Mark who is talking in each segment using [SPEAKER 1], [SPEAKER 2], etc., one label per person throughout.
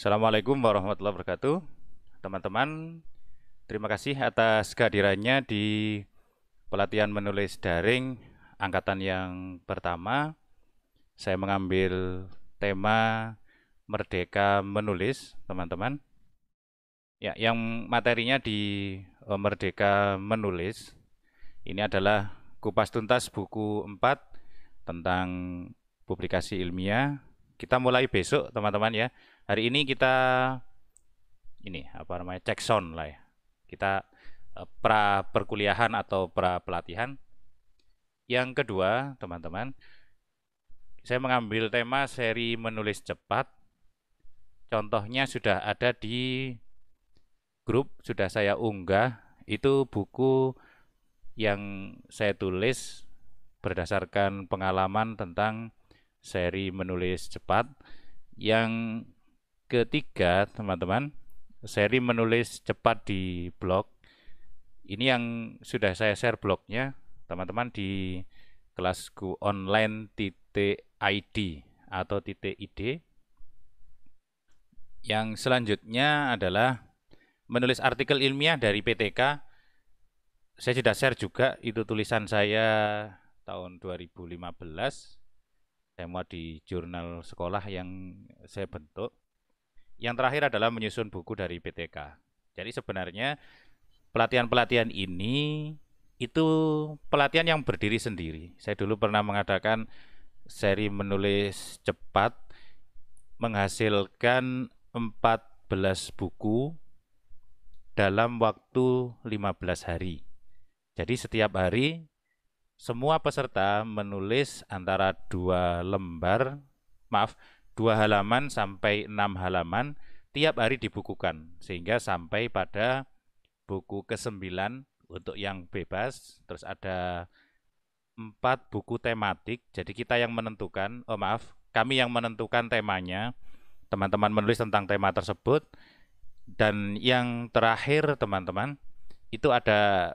[SPEAKER 1] Assalamualaikum warahmatullahi wabarakatuh. Teman-teman, terima kasih atas kehadirannya di pelatihan menulis daring angkatan yang pertama. Saya mengambil tema Merdeka Menulis, teman-teman. Ya, yang materinya di Merdeka Menulis ini adalah kupas tuntas buku 4 tentang publikasi ilmiah. Kita mulai besok, teman-teman ya. Hari ini kita cek sound lah ya. Kita pra perkuliahan atau pra pelatihan. Yang kedua, teman-teman, saya mengambil tema seri menulis cepat. Contohnya sudah ada di grup, sudah saya unggah. Itu buku yang saya tulis berdasarkan pengalaman tentang seri menulis cepat. Yang ketiga, teman-teman, seri menulis cepat di blog. Ini yang sudah saya share blognya, teman-teman, di kelasku online.id atau .id. Yang selanjutnya adalah menulis artikel ilmiah dari PTK. Saya sudah share juga, itu tulisan saya tahun 2015. Saya muat di jurnal sekolah yang saya bentuk. Yang terakhir adalah menyusun buku dari PTK. Jadi sebenarnya pelatihan-pelatihan ini itu pelatihan yang berdiri sendiri. Saya dulu pernah mengadakan seri menulis cepat menghasilkan 14 buku dalam waktu 15 hari. Jadi setiap hari semua peserta menulis antara 2 halaman sampai 6 halaman tiap hari dibukukan sehingga sampai pada buku ke-9 untuk yang bebas. Terus ada 4 buku tematik. Jadi kita yang menentukan, kami yang menentukan temanya. Teman-teman menulis tentang tema tersebut. Dan yang terakhir, teman-teman, itu ada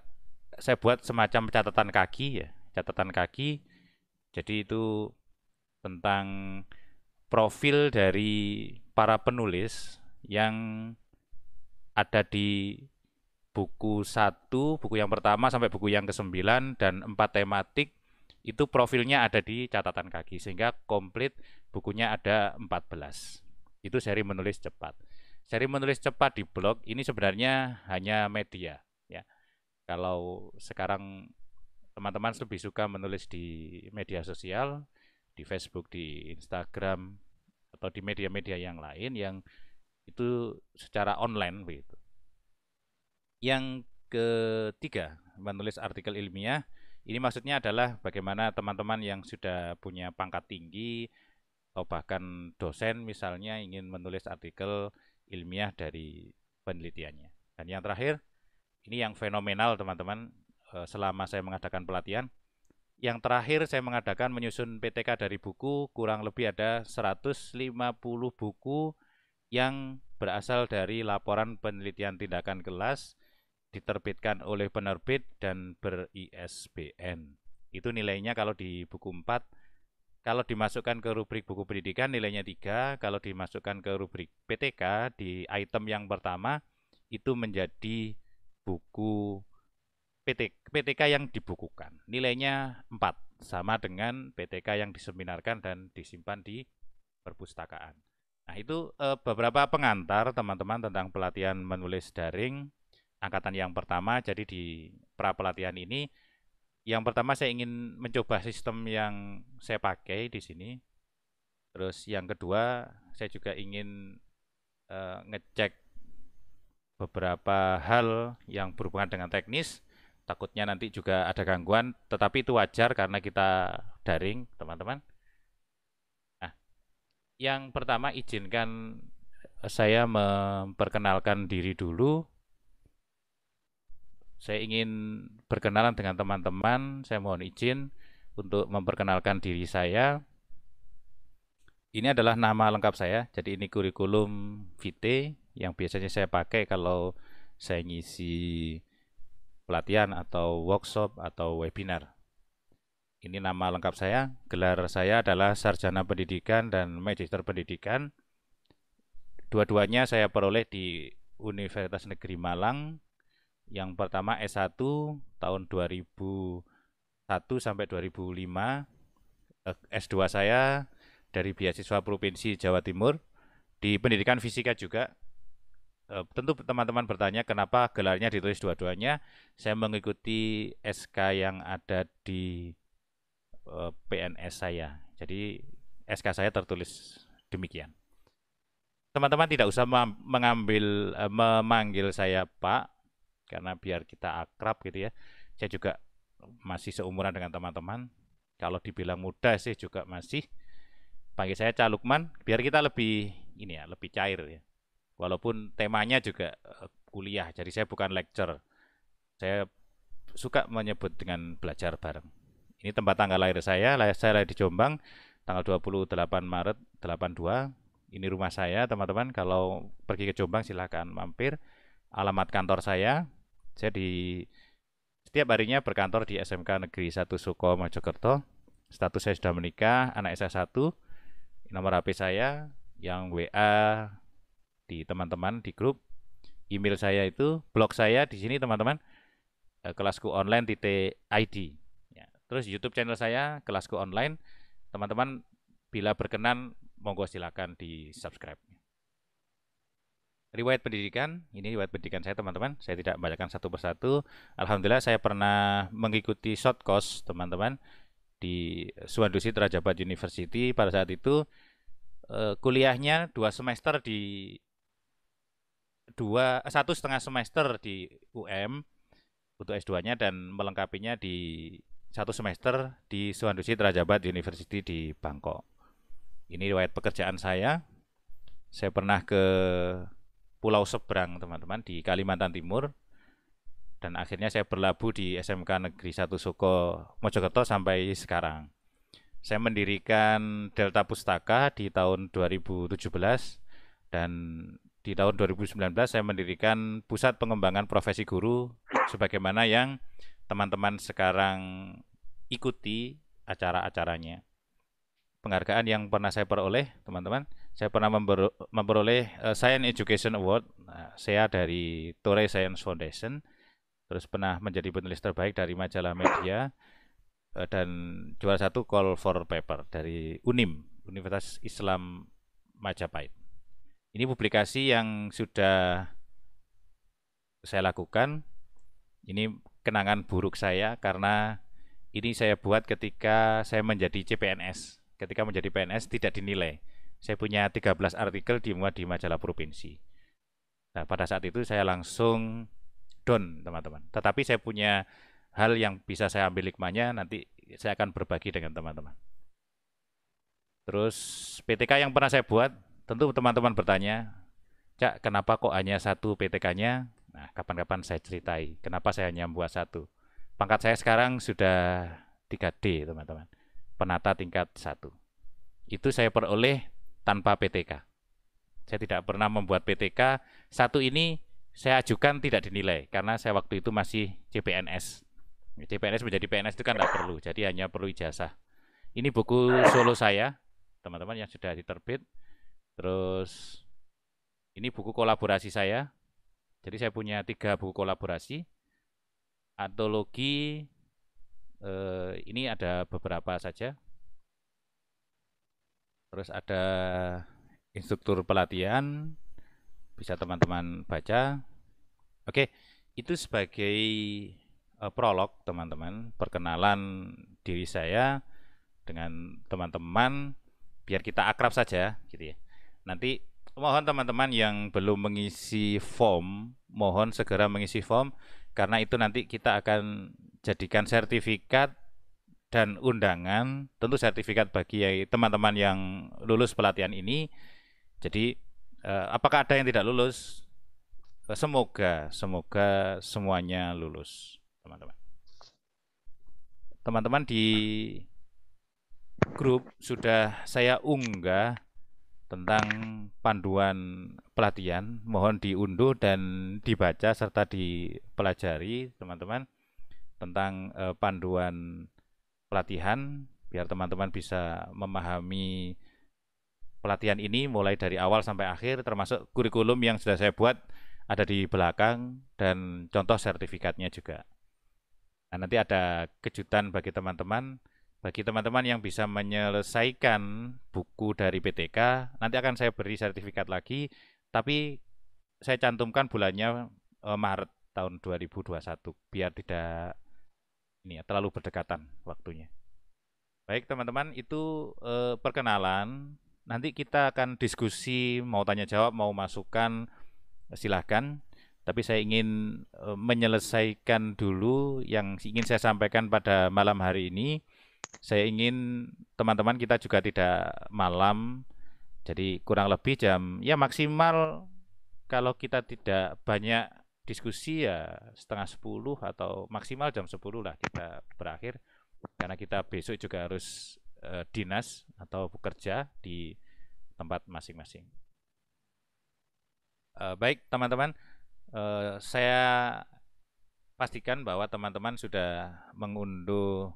[SPEAKER 1] saya buat semacam catatan kaki ya, catatan kaki. Jadi itu tentang profil dari para penulis yang ada di buku 1, buku yang pertama sampai buku yang ke-9 dan 4 tematik itu profilnya ada di catatan kaki sehingga komplit bukunya ada 14. Itu seri menulis cepat. Seri menulis cepat di blog ini sebenarnya hanya media ya. Kalau sekarang teman-teman lebih suka menulis di media sosial, di Facebook, di Instagram, atau di media-media yang lain yang itu secara online begitu. Yang ketiga, menulis artikel ilmiah. Ini maksudnya adalah bagaimana teman-teman yang sudah punya pangkat tinggi atau bahkan dosen misalnya ingin menulis artikel ilmiah dari penelitiannya. Dan yang terakhir, ini yang fenomenal teman-teman selama saya mengadakan pelatihan. Yang terakhir saya mengadakan menyusun PTK dari buku, kurang lebih ada 150 buku yang berasal dari laporan penelitian tindakan kelas diterbitkan oleh penerbit dan ber-ISBN. Itu nilainya kalau di buku 4. Kalau dimasukkan ke rubrik buku pendidikan nilainya 3. Kalau dimasukkan ke rubrik PTK di item yang pertama itu menjadi buku PTK yang dibukukan. Nilainya 4, sama dengan PTK yang diseminarkan dan disimpan di perpustakaan. Nah, itu beberapa pengantar teman-teman tentang pelatihan menulis daring angkatan yang pertama. Jadi di pra pelatihan ini yang pertama saya ingin mencoba sistem yang saya pakai di sini. Terus yang kedua saya juga ingin ngecek beberapa hal yang berhubungan dengan teknis. Takutnya nanti juga ada gangguan, tetapi itu wajar karena kita daring, teman-teman. Nah, yang pertama izinkan saya memperkenalkan diri dulu. Saya ingin berkenalan dengan teman-teman. Saya mohon izin untuk memperkenalkan diri saya. Ini adalah nama lengkap saya. Jadi ini kurikulum vitae yang biasanya saya pakai kalau saya ngisi pelatihan atau workshop atau webinar. Ini nama lengkap saya. Gelar saya adalah Sarjana Pendidikan dan Magister Pendidikan. Dua-duanya saya peroleh di Universitas Negeri Malang. Yang pertama S1 tahun 2001 sampai 2005. S2 saya dari beasiswa Provinsi Jawa Timur di pendidikan fisika juga. Tentu teman-teman bertanya kenapa gelarnya ditulis dua-duanya. Saya mengikuti SK yang ada di PNS saya. Jadi SK saya tertulis demikian. Teman-teman tidak usah memanggil saya Pak, karena biar kita akrab gitu ya. Saya juga masih seumuran dengan teman-teman. Kalau dibilang muda sih juga masih. Panggil saya Cak Lukman, biar kita lebih ini ya, lebih cair ya. Walaupun temanya juga kuliah, jadi saya bukan lecture. Saya suka menyebut dengan belajar bareng. Ini tempat tanggal lahir saya lahir di Jombang, tanggal 28 Maret 82. Ini rumah saya, teman-teman. Kalau pergi ke Jombang silakan mampir. Alamat kantor saya di setiap harinya berkantor di SMK Negeri 1 Suko Mojokerto. Status saya sudah menikah, anak saya 1. Nomor HP saya yang WA di teman-teman di grup, email saya itu, blog saya di sini teman-teman, kelaskuonline.id. Ya. Terus YouTube channel saya Kelasku Online, teman-teman bila berkenan monggo silakan di subscribe. Riwayat pendidikan, ini riwayat pendidikan saya teman-teman, saya tidak membacakan satu persatu. Alhamdulillah saya pernah mengikuti short course teman-teman di Suwandusi Terajabat University. Pada saat itu kuliahnya 2 semester di 1,5 semester di UM untuk S2-nya dan melengkapinya di 1 semester di Suwandusi Terajabat University di Bangkok. Ini riwayat pekerjaan saya. Saya pernah ke Pulau Seberang teman-teman di Kalimantan Timur dan akhirnya saya berlabuh di SMK Negeri 1 Suko Mojokerto sampai sekarang. Saya mendirikan Delta Pustaka di tahun 2017 dan di tahun 2019 saya mendirikan Pusat Pengembangan Profesi Guru sebagaimana yang teman-teman sekarang ikuti acara-acaranya. Penghargaan yang pernah saya peroleh, teman-teman, saya pernah memperoleh Science Education Award, saya dari Tore Science Foundation, terus pernah menjadi penulis terbaik dari majalah Media, dan juara 1 Call for Paper dari UNIM, Universitas Islam Majapahit. Ini publikasi yang sudah saya lakukan. Ini kenangan buruk saya karena ini saya buat ketika saya menjadi CPNS. Ketika menjadi PNS tidak dinilai. Saya punya 13 artikel dimuat di majalah provinsi. Nah, pada saat itu saya langsung down, teman-teman. Tetapi saya punya hal yang bisa saya ambil hikmahnya, nanti saya akan berbagi dengan teman-teman. Terus PTK yang pernah saya buat, tentu teman-teman bertanya, Cak, kenapa kok hanya 1 PTK-nya? Nah, kapan-kapan saya ceritai, kenapa saya hanya buat 1. Pangkat saya sekarang sudah 3D, teman-teman. Penata tingkat 1. Itu saya peroleh tanpa PTK. Saya tidak pernah membuat PTK. 1 ini saya ajukan tidak dinilai, karena saya waktu itu masih CPNS. CPNS menjadi PNS itu kan tidak perlu, jadi hanya perlu ijazah. Ini buku solo saya, teman-teman yang sudah diterbit. Terus ini buku kolaborasi saya. Jadi saya punya 3 buku kolaborasi. Antologi, ini ada beberapa saja. Terus ada instruktur pelatihan, bisa teman-teman baca. Oke, itu sebagai prolog teman-teman, perkenalan diri saya dengan teman-teman biar kita akrab saja gitu ya. Nanti mohon teman-teman yang belum mengisi form, mohon segera mengisi form karena itu nanti kita akan jadikan sertifikat dan undangan, tentu sertifikat bagi teman-teman yang lulus pelatihan ini. Jadi apakah ada yang tidak lulus? Semoga semuanya lulus, teman-teman. Teman-teman di grup sudah saya unggah tentang panduan pelatihan, mohon diunduh dan dibaca serta dipelajari teman-teman tentang panduan pelatihan biar teman-teman bisa memahami pelatihan ini mulai dari awal sampai akhir, termasuk kurikulum yang sudah saya buat ada di belakang dan contoh sertifikatnya juga. Nah, nanti ada kejutan bagi teman-teman yang bisa menyelesaikan buku dari PTK, nanti akan saya beri sertifikat lagi, tapi saya cantumkan bulannya Maret tahun 2021 biar tidak terlalu berdekatan waktunya. Baik teman-teman, itu perkenalan. Nanti kita akan diskusi, mau tanya jawab, mau masukan, silahkan. Tapi saya ingin menyelesaikan dulu yang ingin saya sampaikan pada malam hari ini. Saya ingin teman-teman kita juga tidak malam, jadi kurang lebih jam, ya maksimal kalau kita tidak banyak diskusi ya setengah 10 atau maksimal jam 10 lah kita berakhir. Karena kita besok juga harus dinas atau bekerja di tempat masing-masing. Baik teman-teman, saya pastikan bahwa teman-teman sudah mengunduh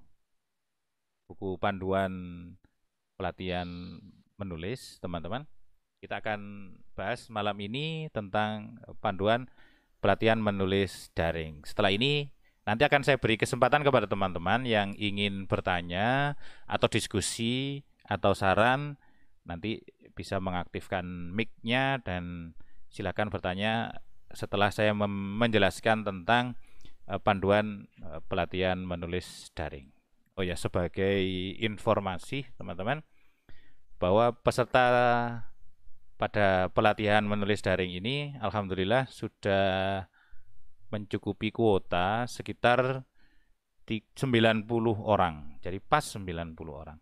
[SPEAKER 1] buku panduan pelatihan menulis teman-teman. Kita akan bahas malam ini tentang panduan pelatihan menulis daring. Setelah ini nanti akan saya beri kesempatan kepada teman-teman yang ingin bertanya atau diskusi atau saran, nanti bisa mengaktifkan mic-nya dan silakan bertanya setelah saya menjelaskan tentang panduan pelatihan menulis daring. Oh ya, sebagai informasi teman-teman, bahwa peserta pada pelatihan menulis daring ini alhamdulillah sudah mencukupi kuota sekitar 90 orang. Jadi pas 90 orang.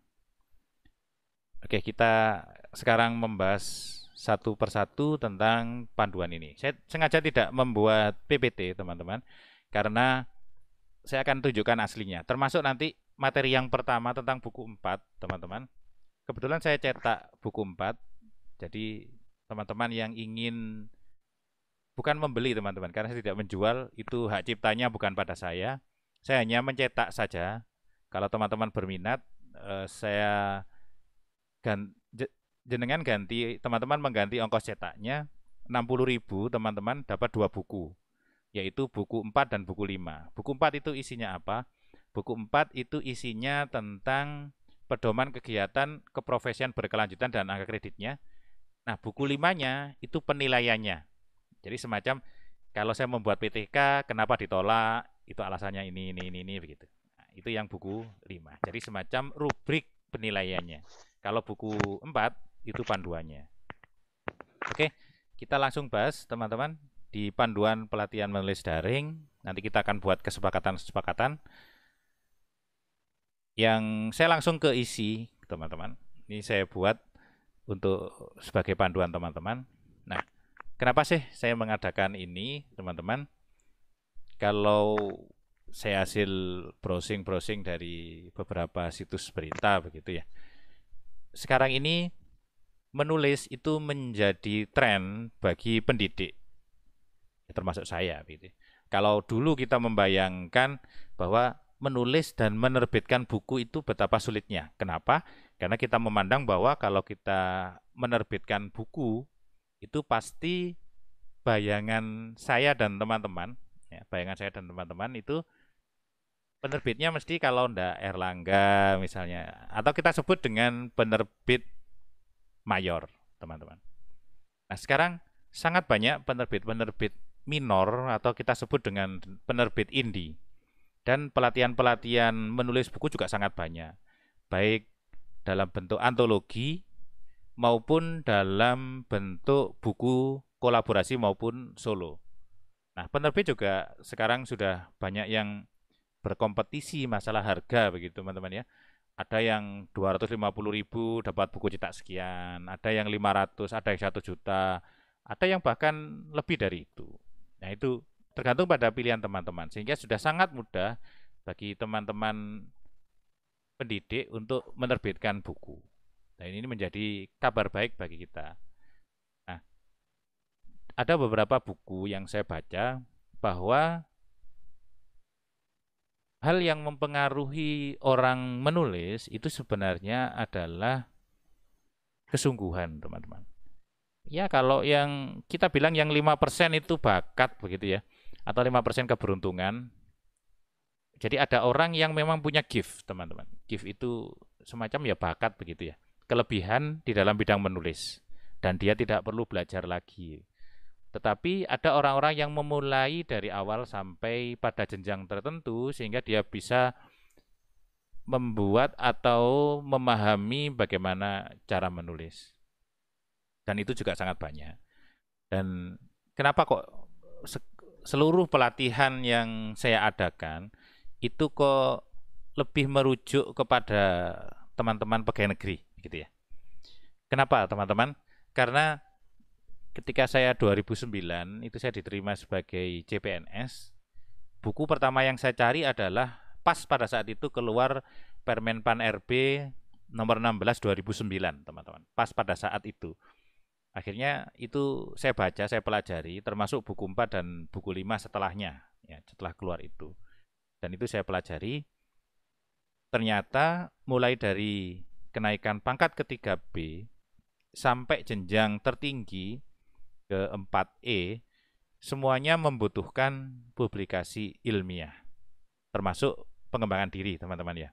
[SPEAKER 1] Oke, kita sekarang membahas satu persatu tentang panduan ini. Saya sengaja tidak membuat PPT, teman-teman, karena saya akan tunjukkan aslinya. Termasuk nanti materi yang pertama tentang buku 4, teman-teman. Kebetulan saya cetak buku 4. Jadi teman-teman yang ingin, bukan membeli teman-teman, karena saya tidak menjual, itu hak ciptanya bukan pada saya. Saya hanya mencetak saja. Kalau teman-teman berminat, saya jenengan ganti, teman-teman mengganti ongkos cetaknya 60.000, teman-teman dapat 2 buku, yaitu buku 4 dan buku 5. Buku 4 itu isinya apa? Buku 4 itu isinya tentang pedoman kegiatan keprofesian berkelanjutan dan angka kreditnya. Nah, buku 5-nya itu penilaiannya. Jadi semacam kalau saya membuat PTK, kenapa ditolak? Itu alasannya ini begitu. Nah, itu yang buku 5. Jadi semacam rubrik penilaiannya. Kalau buku 4 itu panduannya. Oke, kita langsung bahas teman-teman di panduan pelatihan menulis daring. Nanti kita akan buat kesepakatan-kesepakatan. Yang saya langsung ke isi, teman-teman. Ini saya buat untuk sebagai panduan teman-teman. Nah, kenapa sih saya mengadakan ini, teman-teman? Kalau saya hasil browsing-browsing dari beberapa situs berita begitu ya. Sekarang ini menulis itu menjadi tren bagi pendidik, termasuk saya gitu. Kalau dulu kita membayangkan bahwa menulis dan menerbitkan buku itu betapa sulitnya. Kenapa? Karena kita memandang bahwa kalau kita menerbitkan buku itu pasti bayangan saya dan teman-teman, ya, itu penerbitnya mesti kalau ndak Erlangga misalnya, atau kita sebut dengan penerbit mayor, teman-teman. Nah, sekarang sangat banyak penerbit-penerbit minor atau kita sebut dengan penerbit indie. Dan pelatihan-pelatihan menulis buku juga sangat banyak. Baik dalam bentuk antologi maupun dalam bentuk buku kolaborasi maupun solo. Nah, penerbit juga sekarang sudah banyak yang berkompetisi masalah harga begitu, teman-teman ya. Ada yang 250.000 dapat buku cetak sekian, ada yang 500, ada yang 1 juta, ada yang bahkan lebih dari itu. Nah, itu tergantung pada pilihan teman-teman, sehingga sudah sangat mudah bagi teman-teman pendidik untuk menerbitkan buku. Nah, ini menjadi kabar baik bagi kita. Nah, ada beberapa buku yang saya baca bahwa hal yang mempengaruhi orang menulis itu sebenarnya adalah kesungguhan, teman-teman. Ya, kalau yang kita bilang yang 5% itu bakat begitu ya, atau 5% keberuntungan. Jadi ada orang yang memang punya gift, teman-teman. Gift itu semacam ya bakat begitu ya. Kelebihan di dalam bidang menulis. Dan dia tidak perlu belajar lagi. Tetapi ada orang-orang yang memulai dari awal sampai pada jenjang tertentu sehingga dia bisa membuat atau memahami bagaimana cara menulis. Dan itu juga sangat banyak. Dan kenapa kok seluruh pelatihan yang saya adakan itu kok lebih merujuk kepada teman-teman pegawai negeri gitu ya. Kenapa, teman-teman? Karena ketika saya 2009 itu saya diterima sebagai CPNS, buku pertama yang saya cari adalah pas pada saat itu keluar Permen Pan RB nomor 16 2009, teman-teman. Pas pada saat itu. Akhirnya itu saya baca, saya pelajari, termasuk buku 4 dan buku 5 setelahnya, ya, setelah keluar itu. Dan itu saya pelajari, ternyata mulai dari kenaikan pangkat ke 3B sampai jenjang tertinggi ke 4E, semuanya membutuhkan publikasi ilmiah, termasuk pengembangan diri, teman-teman ya.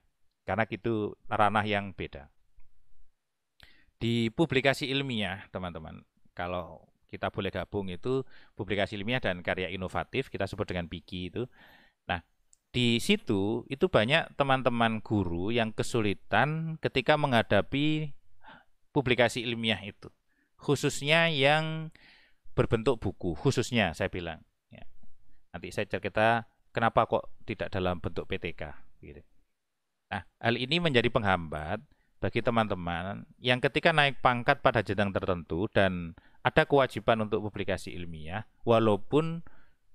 [SPEAKER 1] Karena itu ranah yang beda. Di publikasi ilmiah, teman-teman, kalau kita boleh gabung itu publikasi ilmiah dan karya inovatif, kita sebut dengan PIKI itu. Nah, di situ itu banyak teman-teman guru yang kesulitan ketika menghadapi publikasi ilmiah itu. Khususnya yang berbentuk buku, khususnya saya bilang. Ya. Nanti saya cerita kenapa kok tidak dalam bentuk PTK. Gitu. Nah, hal ini menjadi penghambat bagi teman-teman yang ketika naik pangkat pada jenjang tertentu dan ada kewajiban untuk publikasi ilmiah, walaupun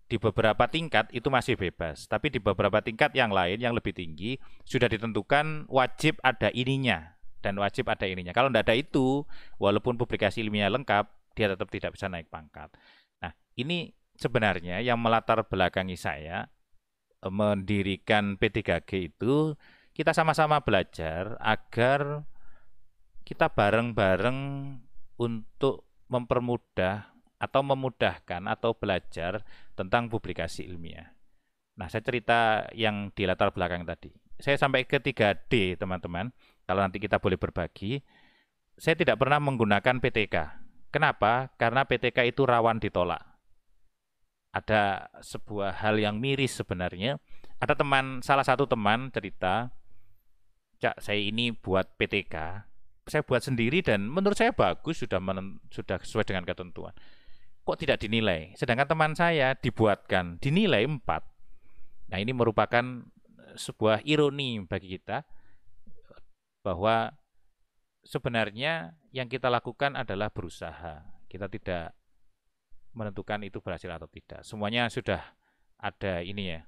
[SPEAKER 1] di beberapa tingkat itu masih bebas, tapi di beberapa tingkat yang lain yang lebih tinggi sudah ditentukan wajib ada ininya dan wajib ada ininya. Kalau tidak ada itu, walaupun publikasi ilmiah lengkap, dia tetap tidak bisa naik pangkat. Nah, ini sebenarnya yang melatar belakangi saya mendirikan P3G itu, kita sama-sama belajar agar kita bareng-bareng untuk mempermudah atau memudahkan atau belajar tentang publikasi ilmiah. Nah, saya cerita yang di latar belakang tadi. Saya sampai ke 3D, teman-teman. Kalau nanti kita boleh berbagi, saya tidak pernah menggunakan PTK. Kenapa? Karena PTK itu rawan ditolak. Ada sebuah hal yang miris sebenarnya. Ada salah satu teman cerita, Cak, saya ini buat PTK, saya buat sendiri dan menurut saya bagus, sudah sesuai dengan ketentuan. Kok tidak dinilai? Sedangkan teman saya dibuatkan, dinilai 4. Nah, ini merupakan sebuah ironi bagi kita bahwa sebenarnya yang kita lakukan adalah berusaha. Kita tidak menentukan itu berhasil atau tidak. Semuanya sudah ada ini ya,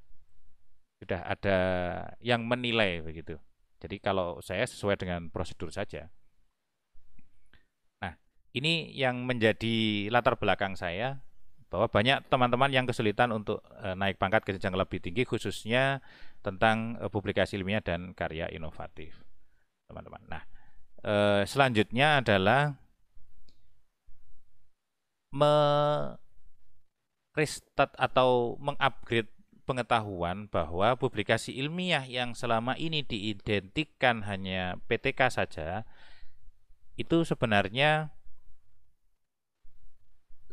[SPEAKER 1] sudah ada yang menilai begitu. Jadi kalau saya sesuai dengan prosedur saja. Nah, ini yang menjadi latar belakang saya bahwa banyak teman-teman yang kesulitan untuk naik pangkat ke jenjang lebih tinggi, khususnya tentang publikasi ilmiah dan karya inovatif, teman-teman. Nah, selanjutnya adalah merestart atau mengupgrade pengetahuan bahwa publikasi ilmiah yang selama ini diidentikan hanya PTK saja itu sebenarnya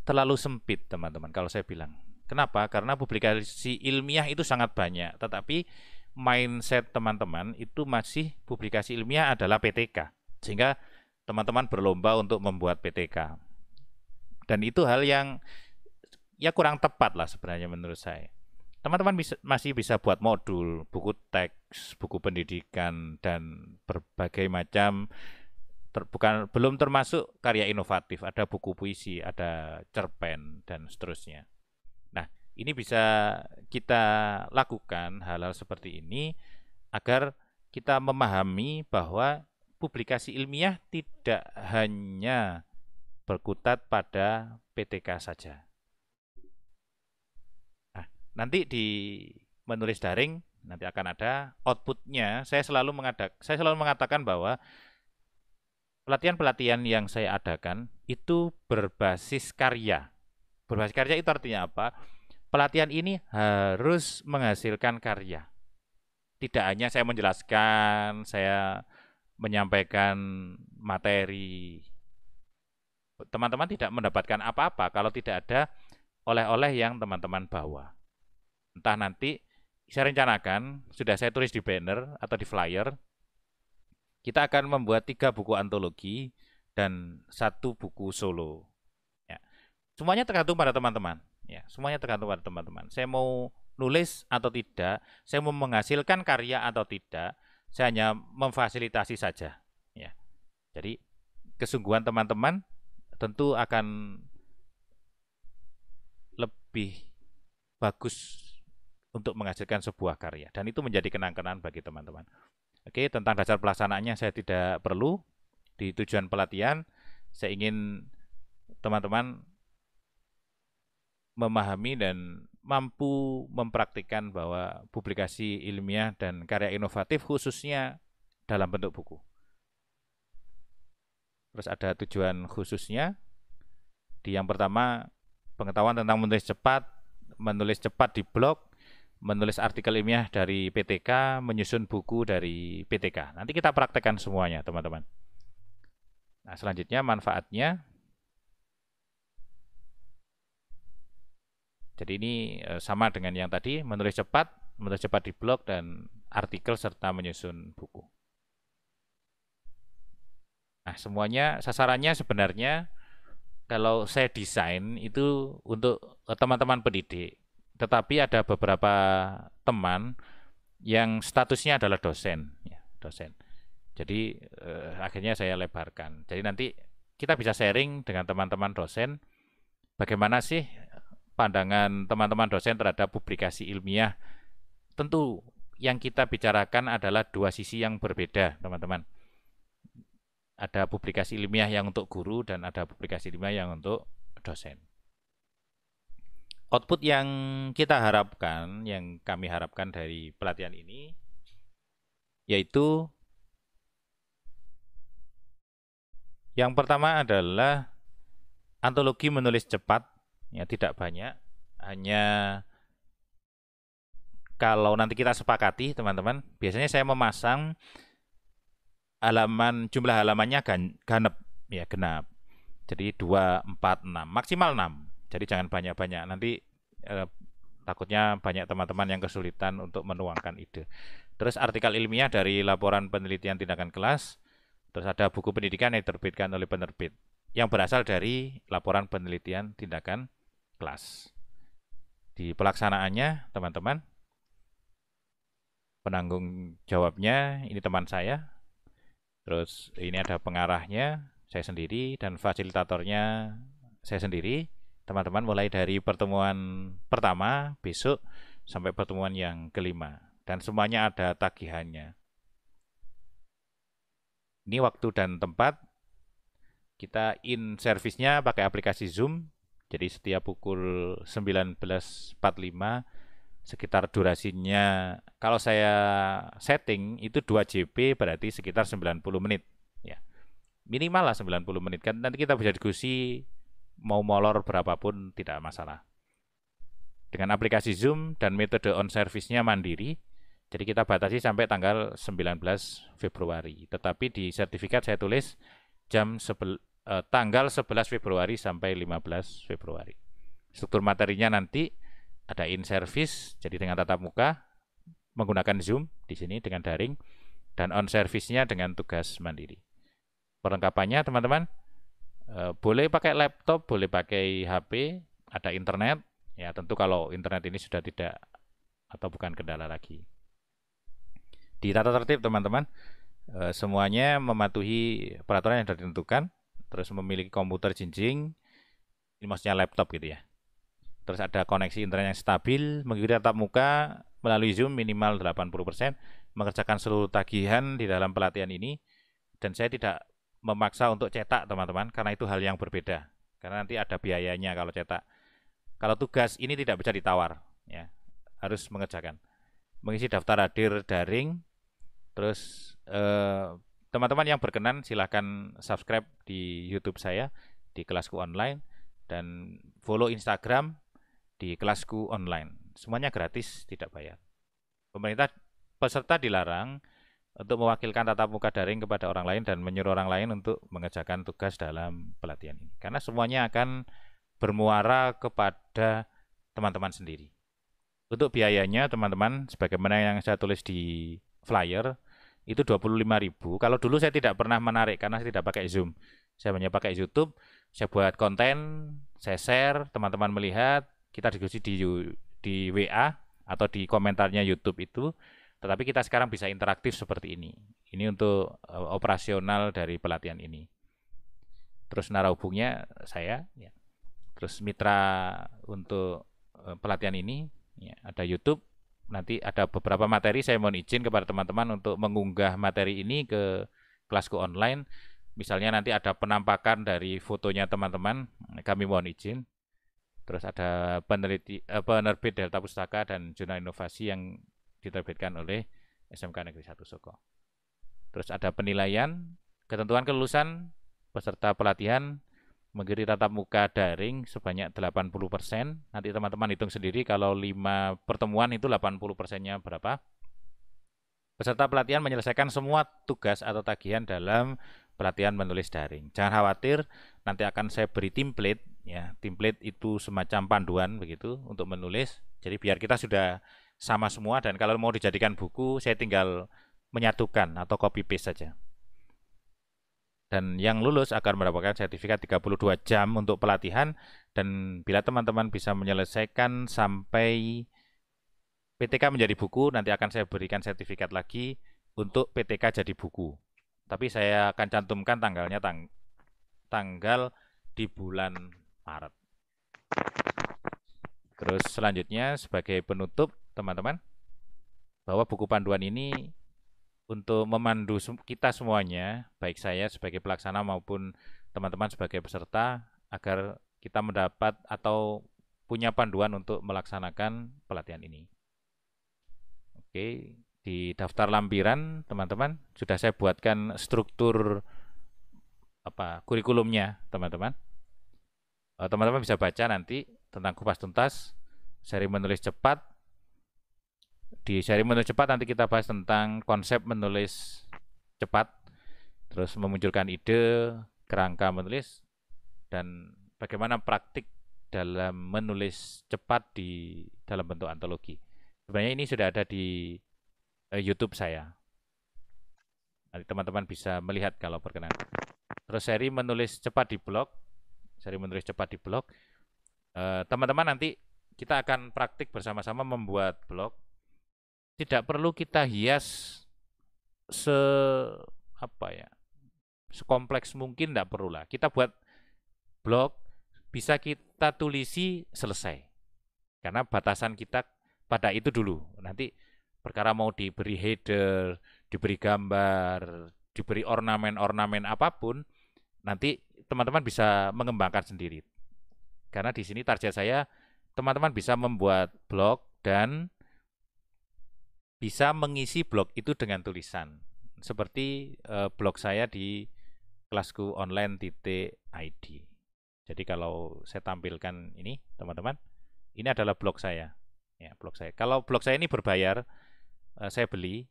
[SPEAKER 1] terlalu sempit, teman-teman, kalau saya bilang. Kenapa? Karena publikasi ilmiah itu sangat banyak, tetapi mindset teman-teman itu masih publikasi ilmiah adalah PTK. Sehingga teman-teman berlomba untuk membuat PTK. Dan itu hal yang ya kurang tepat lah sebenarnya menurut saya. Teman-teman masih bisa buat modul, buku teks, buku pendidikan, dan berbagai macam, belum termasuk karya inovatif, ada buku puisi, ada cerpen, dan seterusnya. Nah, ini bisa kita lakukan hal-hal seperti ini agar kita memahami bahwa publikasi ilmiah tidak hanya berkutat pada PTK saja. Nanti di menulis daring nanti akan ada outputnya. Saya selalu mengatakan bahwa pelatihan-pelatihan yang saya adakan itu berbasis karya. Berbasis karya itu artinya apa? Pelatihan ini harus menghasilkan karya. Tidak hanya saya menjelaskan, saya menyampaikan materi. Teman-teman tidak mendapatkan apa-apa kalau tidak ada oleh-oleh yang teman-teman bawa. Entah nanti saya rencanakan, sudah saya tulis di banner atau di flyer, kita akan membuat 3 buku antologi dan 1 buku solo. Ya. Semuanya tergantung pada teman-teman. Ya, semuanya tergantung pada teman-teman. Saya mau nulis atau tidak, saya mau menghasilkan karya atau tidak, saya hanya memfasilitasi saja. Ya. Jadi kesungguhan teman-teman tentu akan lebih bagus untuk menghasilkan sebuah karya dan itu menjadi kenang-kenangan bagi teman-teman. Oke, tentang dasar pelaksanaannya saya tidak perlu. Di tujuan pelatihan, saya ingin teman-teman memahami dan mampu mempraktikkan bahwa publikasi ilmiah dan karya inovatif khususnya dalam bentuk buku. Terus ada tujuan khususnya. Di yang pertama, pengetahuan tentang menulis cepat di blog, menulis artikel ilmiah dari PTK, menyusun buku dari PTK. Nanti kita praktekkan semuanya, teman-teman. Nah, selanjutnya manfaatnya. Jadi ini sama dengan yang tadi, menulis cepat di blog dan artikel serta menyusun buku. Nah, semuanya sasarannya sebenarnya kalau saya desain itu untuk teman-teman pendidik. Tetapi ada beberapa teman yang statusnya adalah dosen, ya, dosen. Jadi akhirnya saya lebarkan. Jadi nanti kita bisa sharing dengan teman-teman dosen bagaimana sih pandangan teman-teman dosen terhadap publikasi ilmiah. Tentu yang kita bicarakan adalah 2 sisi yang berbeda, teman-teman. Ada publikasi ilmiah yang untuk guru dan ada publikasi ilmiah yang untuk dosen. Output yang kita harapkan, yang kami harapkan dari pelatihan ini, yaitu yang pertama adalah antologi menulis cepat, ya tidak banyak, hanya kalau nanti kita sepakati teman-teman, biasanya saya memasang jumlah halamannya genap, ya genap. Jadi 2, 4, 6, maksimal 6. Jadi jangan banyak-banyak, nanti takutnya banyak teman-teman yang kesulitan untuk menuangkan ide. Terus artikel ilmiah dari laporan penelitian tindakan kelas, terus ada buku pendidikan yang diterbitkan oleh penerbit yang berasal dari laporan penelitian tindakan kelas. Di pelaksanaannya, teman-teman, penanggung jawabnya ini teman saya, terus ini ada pengarahnya, saya sendiri, dan fasilitatornya saya sendiri. Teman-teman mulai dari pertemuan pertama besok sampai pertemuan yang kelima. Dan semuanya ada tagihannya. Ini waktu dan tempat. Kita in service-nya pakai aplikasi Zoom. Jadi setiap pukul 19.45 sekitar durasinya, kalau saya setting itu 2 JP berarti sekitar 90 menit. Ya. Minimal lah 90 menit. Kan nanti kita bisa diskusi mau molor berapapun tidak masalah. Dengan aplikasi Zoom dan metode on service-nya mandiri, jadi kita batasi sampai tanggal 19 Februari. Tetapi di sertifikat saya tulis tanggal 11 Februari sampai 15 Februari. Struktur materinya nanti ada in service, jadi dengan tatap muka, menggunakan Zoom di sini dengan daring, dan on service-nya dengan tugas mandiri. Perlengkapannya teman-teman, boleh pakai laptop, boleh pakai HP, ada internet. Ya tentu kalau internet ini sudah tidak atau bukan kendala lagi. Di tata tertib teman-teman, semuanya mematuhi peraturan yang sudah ditentukan, terus memiliki komputer jinjing, ini maksudnya laptop gitu ya. Terus ada koneksi internet yang stabil, mengikuti tatap muka melalui Zoom minimal 80%, mengerjakan seluruh tagihan di dalam pelatihan ini, dan saya tidak memaksa untuk cetak teman-teman, karena itu hal yang berbeda. Karena nanti ada biayanya kalau cetak. Kalau tugas ini tidak bisa ditawar, ya harus mengerjakan. Mengisi daftar hadir daring, terus teman-teman yang berkenan silahkan subscribe di YouTube saya di Kelasku Online dan follow Instagram di Kelasku Online. Semuanya gratis, tidak bayar. Peserta dilarang untuk mewakilkan tatap muka daring kepada orang lain dan menyuruh orang lain untuk mengerjakan tugas dalam pelatihan ini. Karena semuanya akan bermuara kepada teman-teman sendiri. Untuk biayanya teman-teman, sebagaimana yang saya tulis di flyer, itu 25.000. Kalau dulu saya tidak pernah menarik karena saya tidak pakai Zoom. Saya hanya pakai YouTube, saya buat konten, saya share, teman-teman melihat, kita diskusi di WA atau di komentarnya YouTube itu. Tetapi kita sekarang bisa interaktif seperti ini. Ini untuk operasional dari pelatihan ini. Terus narahubungnya saya, ya. Terus mitra untuk pelatihan ini, ya, ada YouTube. Nanti ada beberapa materi, saya mohon izin kepada teman-teman untuk mengunggah materi ini ke Kelasku Online. Misalnya nanti ada penampakan dari fotonya teman-teman, kami mohon izin. Terus ada penerbit Delta Pustaka dan Jurnal Inovasi yang diterbitkan oleh SMK Negeri 1 Soko. Terus ada penilaian, ketentuan kelulusan peserta pelatihan mengikuti tatap muka daring sebanyak 80%. Nanti teman-teman hitung sendiri kalau 5 pertemuan itu 80%-nya berapa. Peserta pelatihan menyelesaikan semua tugas atau tagihan dalam pelatihan menulis daring. Jangan khawatir, nanti akan saya beri template, ya. Template itu semacam panduan begitu untuk menulis. Jadi biar kita sudah sama semua, dan kalau mau dijadikan buku, saya tinggal menyatukan atau copy paste saja. Dan yang lulus akan mendapatkan sertifikat 32 jam untuk pelatihan, dan bila teman-teman bisa menyelesaikan sampai PTK menjadi buku, nanti akan saya berikan sertifikat lagi untuk PTK jadi buku. Tapi saya akan cantumkan tanggalnya tanggal di bulan Maret. Terus selanjutnya sebagai penutup teman-teman, bahwa buku panduan ini untuk memandu kita semuanya, baik saya sebagai pelaksana maupun teman-teman sebagai peserta, agar kita mendapat atau punya panduan untuk melaksanakan pelatihan ini. Oke, di daftar lampiran teman-teman sudah saya buatkan struktur kurikulumnya teman-teman. Teman-teman bisa baca nanti tentang kupas tuntas, seri menulis cepat. Di seri menulis cepat nanti kita bahas tentang konsep menulis cepat, terus memunculkan ide, kerangka menulis, dan bagaimana praktik dalam menulis cepat di dalam bentuk antologi. Sebenarnya ini sudah ada di YouTube saya. Nanti teman-teman bisa melihat kalau berkenan. Terus seri menulis cepat di blog, teman-teman nanti kita akan praktik bersama-sama membuat blog. Tidak perlu kita hias sekompleks mungkin, tidak perlu lah. Kita buat blog, bisa kita tulisi selesai. Karena batasan kita pada itu dulu. Nanti perkara mau diberi header, diberi gambar, diberi ornamen-ornamen apapun, nanti teman-teman bisa mengembangkan sendiri. Karena di sini target saya, teman-teman bisa membuat blog dan bisa mengisi blog itu dengan tulisan. Seperti blog saya di kelaskuonline.id. Jadi kalau saya tampilkan ini, teman-teman, ini adalah blog saya. Ya, blog saya. Kalau blog saya ini berbayar, saya beli.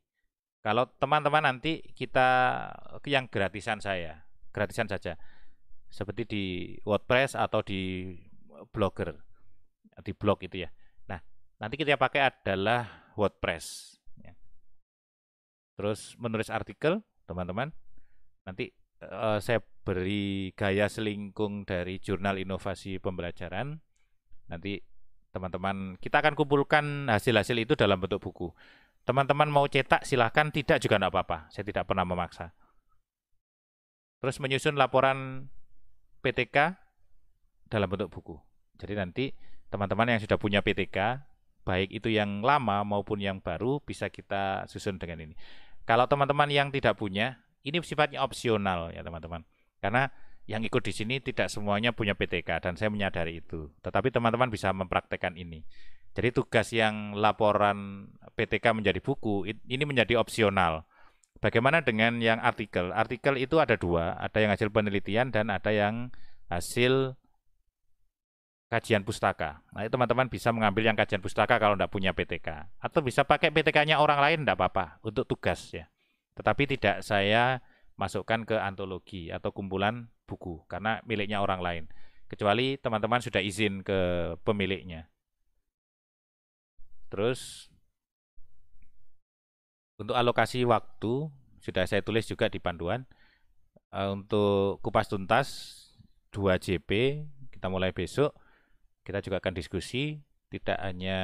[SPEAKER 1] Kalau teman-teman nanti kita yang gratisan saja. Seperti di WordPress atau di Blogger, di blog itu ya. Nah, nanti kita pakai adalah WordPress. Ya. Terus menulis artikel, teman-teman. Nanti saya beri gaya selingkung dari Jurnal Inovasi Pembelajaran. Nanti teman-teman, kita akan kumpulkan hasil-hasil itu dalam bentuk buku. Teman-teman mau cetak silahkan, tidak juga tidak apa-apa. Saya tidak pernah memaksa. Terus menyusun laporan PTK dalam bentuk buku. Jadi nanti teman-teman yang sudah punya PTK, baik itu yang lama maupun yang baru, bisa kita susun dengan ini. Kalau teman-teman yang tidak punya, ini sifatnya opsional ya teman-teman. Karena yang ikut di sini tidak semuanya punya PTK dan saya menyadari itu. Tetapi teman-teman bisa mempraktekkan ini. Jadi tugas yang laporan PTK menjadi buku, ini menjadi opsional. Bagaimana dengan yang artikel? Artikel itu ada dua, ada yang hasil penelitian dan ada yang hasil kajian pustaka. Nah, teman-teman bisa mengambil yang kajian pustaka kalau tidak punya PTK. Atau bisa pakai PTK-nya orang lain, tidak apa-apa, untuk tugas ya. Tetapi tidak saya masukkan ke antologi atau kumpulan buku, karena miliknya orang lain. Kecuali teman-teman sudah izin ke pemiliknya. Terus, untuk alokasi waktu, sudah saya tulis juga di panduan. Untuk kupas tuntas, 2 JP, kita mulai besok. Kita juga akan diskusi, tidak hanya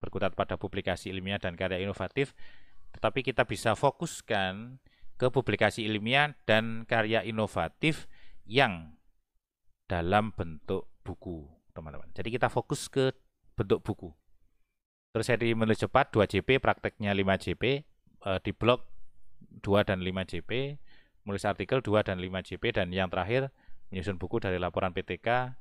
[SPEAKER 1] berkutat pada publikasi ilmiah dan karya inovatif, tetapi kita bisa fokuskan ke publikasi ilmiah dan karya inovatif yang dalam bentuk buku, teman-teman. Jadi kita fokus ke bentuk buku. Terus saya menulis cepat 2 JP, prakteknya 5 JP, di blog 2 dan 5 JP, menulis artikel 2 dan 5 JP, dan yang terakhir menyusun buku dari laporan PTK,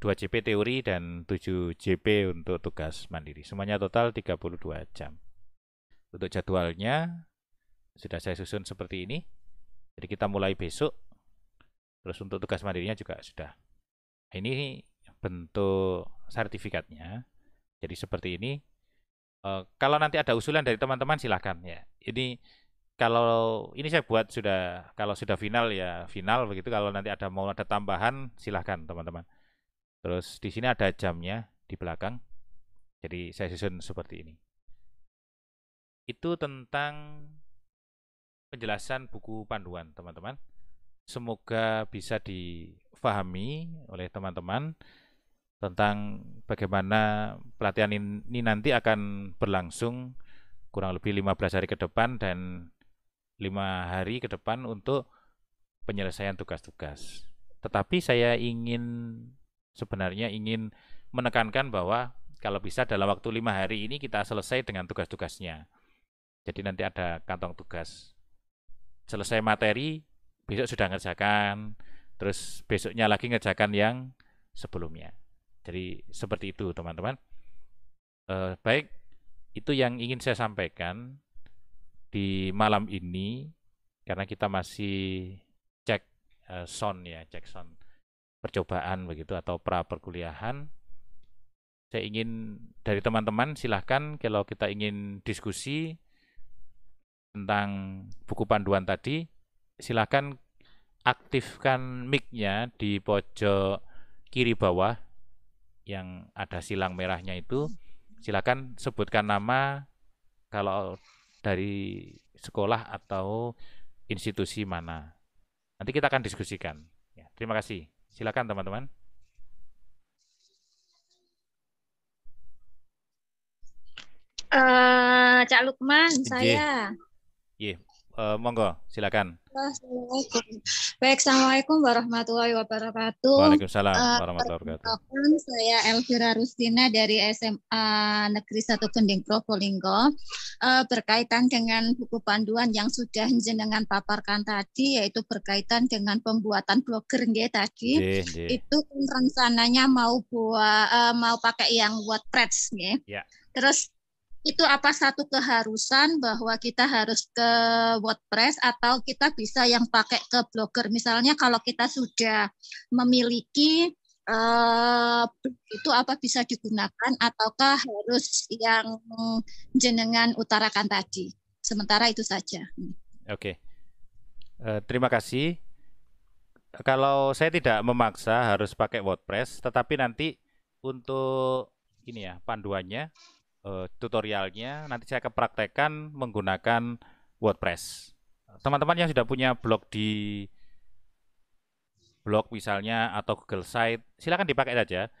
[SPEAKER 1] 2 JP teori dan 7 JP untuk tugas mandiri. Semuanya total 32 jam. Untuk jadwalnya sudah saya susun seperti ini. Jadi kita mulai besok. Terus untuk tugas mandirinya juga sudah. Ini bentuk sertifikatnya. Jadi seperti ini. Kalau nanti ada usulan dari teman-teman silahkan ya. Ini kalau ini saya buat sudah, kalau sudah final ya final begitu. Kalau nanti mau ada tambahan silahkan teman-teman. Terus di sini ada jamnya di belakang. Jadi saya susun seperti ini. Itu tentang penjelasan buku panduan teman-teman. Semoga bisa difahami oleh teman-teman tentang bagaimana pelatihan ini nanti akan berlangsung kurang lebih 15 hari ke depan dan 5 hari ke depan untuk penyelesaian tugas-tugas. Tetapi saya sebenarnya ingin menekankan bahwa kalau bisa dalam waktu 5 hari ini kita selesai dengan tugas-tugasnya. Jadi nanti ada kantong tugas. Selesai materi, besok sudah ngerjakan, terus besoknya lagi ngerjakan yang sebelumnya. Jadi seperti itu teman-teman. Baik, itu yang ingin saya sampaikan di malam ini, karena kita masih cek sound ya, cek sound percobaan begitu atau pra perkuliahan. Saya ingin dari teman-teman silahkan kalau kita ingin diskusi tentang buku panduan tadi, silahkan aktifkan mic-nya di pojok kiri bawah yang ada silang merahnya itu. Silakan sebutkan nama kalau dari sekolah atau institusi mana. Nanti kita akan diskusikan. Ya, terima kasih. Silakan teman-teman.
[SPEAKER 2] Cak Lukman, saya.
[SPEAKER 1] Iya, monggo, silakan.
[SPEAKER 2] Assalamualaikum. Baik, Assalamualaikum warahmatullahi wabarakatuh.
[SPEAKER 1] Waalaikumsalam warahmatullahi wabarakatuh.
[SPEAKER 2] Saya Elvira Rustina dari SMA Negeri 1 Gending Probolinggo. Berkaitan dengan buku panduan yang sudah jenengan paparkan tadi, yaitu berkaitan dengan pembuatan blogger tadi. Itu rencananya mau pakai yang WordPress ya. Terus itu apa satu keharusan bahwa kita harus ke WordPress atau kita bisa yang pakai ke Blogger? Misalnya kalau kita sudah memiliki itu apa bisa digunakan ataukah harus yang jenengan utarakan tadi? Sementara itu saja.
[SPEAKER 1] Oke. Terima kasih. Kalau saya tidak memaksa harus pakai WordPress, tetapi nanti untuk ini ya panduannya, tutorialnya nanti saya akan praktekkan menggunakan WordPress. Teman-teman yang sudah punya blog di blog misalnya atau Google Site, silakan dipakai saja.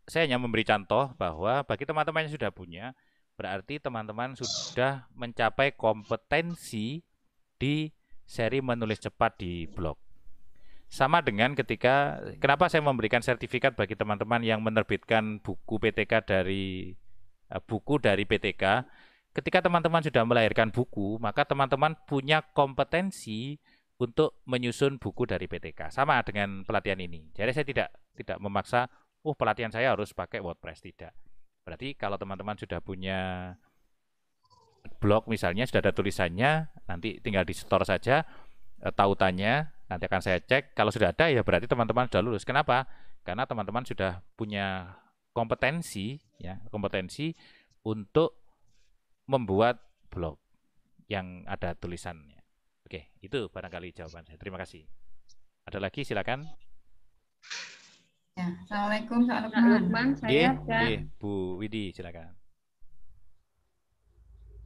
[SPEAKER 1] Saya hanya memberi contoh bahwa bagi teman-teman yang sudah punya, berarti teman-teman sudah mencapai kompetensi di seri menulis cepat di blog. Sama dengan kenapa saya memberikan sertifikat bagi teman-teman yang menerbitkan buku PTK dari PTK, ketika teman-teman sudah melahirkan buku, maka teman-teman punya kompetensi untuk menyusun buku dari PTK. Sama dengan pelatihan ini. Jadi saya tidak memaksa, pelatihan saya harus pakai WordPress, tidak. Berarti kalau teman-teman sudah punya blog misalnya sudah ada tulisannya, nanti tinggal di store saja tautannya, nanti akan saya cek. Kalau sudah ada ya berarti teman-teman sudah lulus. Kenapa? Karena teman-teman sudah punya kompetensi ya, kompetensi untuk membuat blog yang ada tulisannya. Oke, itu barangkali jawaban saya. Terima kasih. Ada lagi silakan.
[SPEAKER 3] Ya, Assalamualaikum Pak Lukman. Saya
[SPEAKER 1] Bu Widi silakan.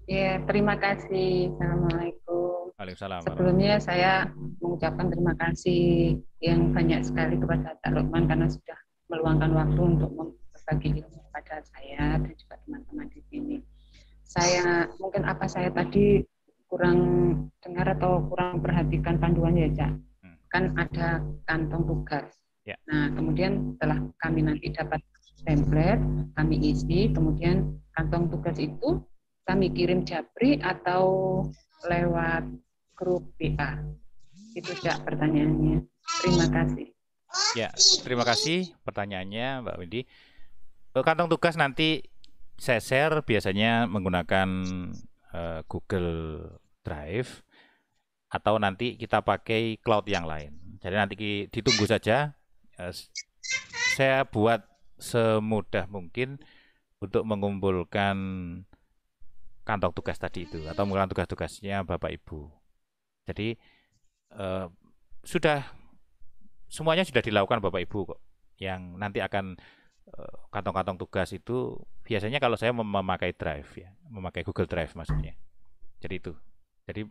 [SPEAKER 3] Ya, terima kasih. Assalamualaikum.
[SPEAKER 1] Waalaikumsalam.
[SPEAKER 3] Sebelumnya saya mengucapkan terima kasih yang banyak sekali kepada Pak Lukman karena sudah meluangkan waktu untuk berbagi ilmu kepada saya dan juga teman-teman di sini. Mungkin apa saya tadi kurang dengar atau kurang perhatikan panduannya ya, Cak. Kan ada kantong tugas.
[SPEAKER 1] Ya.
[SPEAKER 3] Nah, kemudian setelah kami nanti dapat template, kami isi, kemudian kantong tugas itu kami kirim japri atau lewat grup WA. Itu Cak pertanyaannya. Terima kasih.
[SPEAKER 1] Ya, terima kasih pertanyaannya Mbak Windy. Kantong tugas nanti saya share biasanya menggunakan Google Drive atau nanti kita pakai cloud yang lain. Jadi nanti ditunggu saja. Saya buat semudah mungkin untuk mengumpulkan kantong tugas tadi itu atau mengumpulkan tugas-tugasnya Bapak Ibu. Jadi semuanya sudah dilakukan Bapak Ibu kok. Yang nanti akan kantong-kantong tugas itu biasanya kalau saya memakai Drive ya, memakai Google Drive maksudnya. Jadi itu. Jadi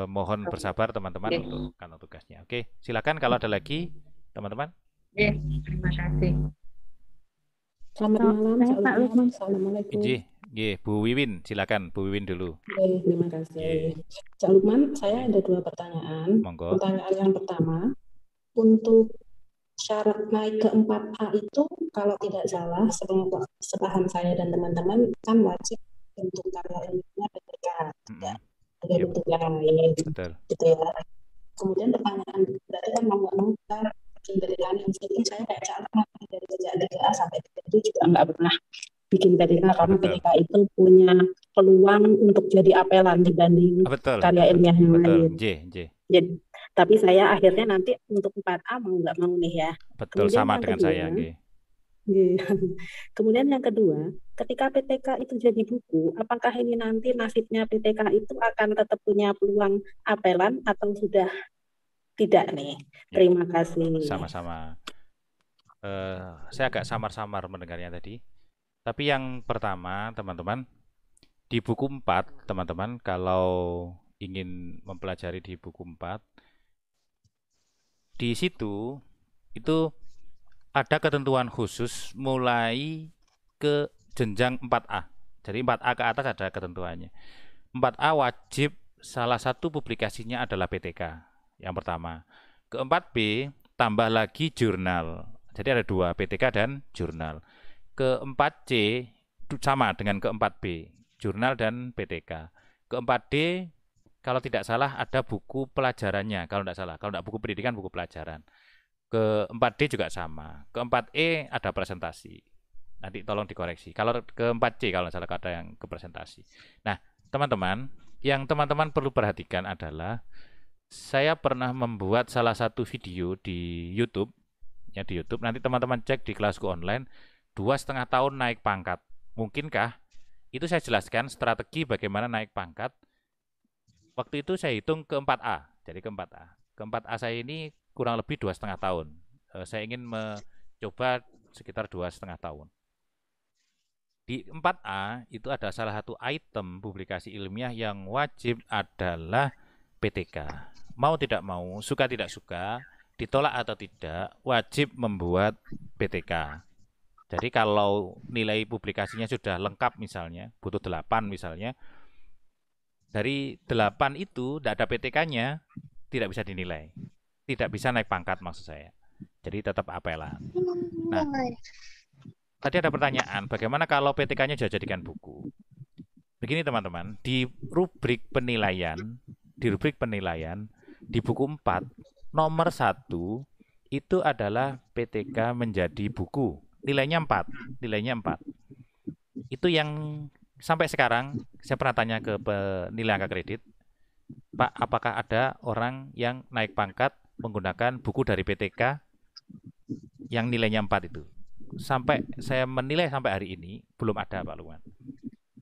[SPEAKER 1] mohon bersabar teman-teman untuk kantong tugasnya. Oke, silakan kalau ada lagi teman-teman.
[SPEAKER 3] Terima kasih.
[SPEAKER 4] Selamat malam. Assalamualaikum.
[SPEAKER 1] Bu Wiwin, silakan Bu Wiwin dulu.
[SPEAKER 4] Terima kasih. Cak Lukman, saya ada 2 pertanyaan.
[SPEAKER 1] Monggo.
[SPEAKER 4] Pertanyaan yang pertama, untuk syarat naik ke 4A itu kalau tidak salah, sepaham saya dan teman-teman kan wajib bentuk karya ilmiahnya PTK, tidak ada bentuk yang lain.
[SPEAKER 1] Betul.
[SPEAKER 4] Gitu ya. Kemudian pertanyaan berarti kan mau nggak mau kita bikin PTK ini saya kayak cara dari sejak 3A sampai 3 juga nggak pernah bikin PTK karena PTK itu punya peluang untuk jadi apelan dibanding karya ilmiah yang lain. Jadi, tapi saya akhirnya nanti untuk 4A mau nggak mau nih ya.
[SPEAKER 1] Betul. Kemudian sama dengan kedua, saya.
[SPEAKER 4] Kemudian yang kedua, ketika PTK itu jadi buku, apakah ini nanti nasibnya PTK itu akan tetap punya peluang apelan atau sudah tidak nih? Terima kasih.
[SPEAKER 1] Sama-sama. Saya agak samar-samar mendengarnya tadi. Tapi yang pertama, teman-teman, di buku 4, teman-teman, kalau ingin mempelajari di buku 4, di situ itu ada ketentuan khusus mulai ke jenjang 4A. Jadi 4A ke atas ada ketentuannya. 4A wajib salah satu publikasinya adalah PTK. Yang pertama. Ke 4B tambah lagi jurnal. Jadi ada 2, PTK dan jurnal. Ke 4C sama dengan ke 4B, jurnal dan PTK. Ke 4D kalau tidak salah ada buku pelajarannya, kalau tidak salah. Kalau tidak buku pendidikan, buku pelajaran. Ke 4D juga sama. Ke 4E ada presentasi. Nanti tolong dikoreksi. Kalau ke 4C kalau salah ada yang ke presentasi. Nah, teman-teman, yang teman-teman perlu perhatikan adalah saya pernah membuat salah satu video di YouTube. Ya di YouTube. Nanti teman-teman cek di kelasku online. 2,5 tahun naik pangkat. Mungkinkah? Itu saya jelaskan strategi bagaimana naik pangkat. Waktu itu saya hitung ke 4A. Jadi ke 4A. Ke 4A saya ini kurang lebih 2,5 tahun. Saya ingin mencoba sekitar 2,5 tahun. Di 4A itu ada salah satu item publikasi ilmiah yang wajib adalah PTK. Mau tidak mau, suka tidak suka, ditolak atau tidak, wajib membuat PTK. Jadi kalau nilai publikasinya sudah lengkap misalnya, butuh 8 misalnya, dari 8 itu tidak ada PTK-nya, tidak bisa dinilai. Tidak bisa naik pangkat maksud saya. Jadi tetap apelan. Nah, tadi ada pertanyaan, bagaimana kalau PTK-nya sudah jadikan buku? Begini teman-teman, di rubrik penilaian, di buku 4, nomor 1 itu adalah PTK menjadi buku. Nilainya 4. Itu yang sampai sekarang saya pernah tanya ke penilai angka kredit, Pak, apakah ada orang yang naik pangkat menggunakan buku dari PTK yang nilainya 4 itu? Sampai saya menilai sampai hari ini belum ada, Pak Lukman.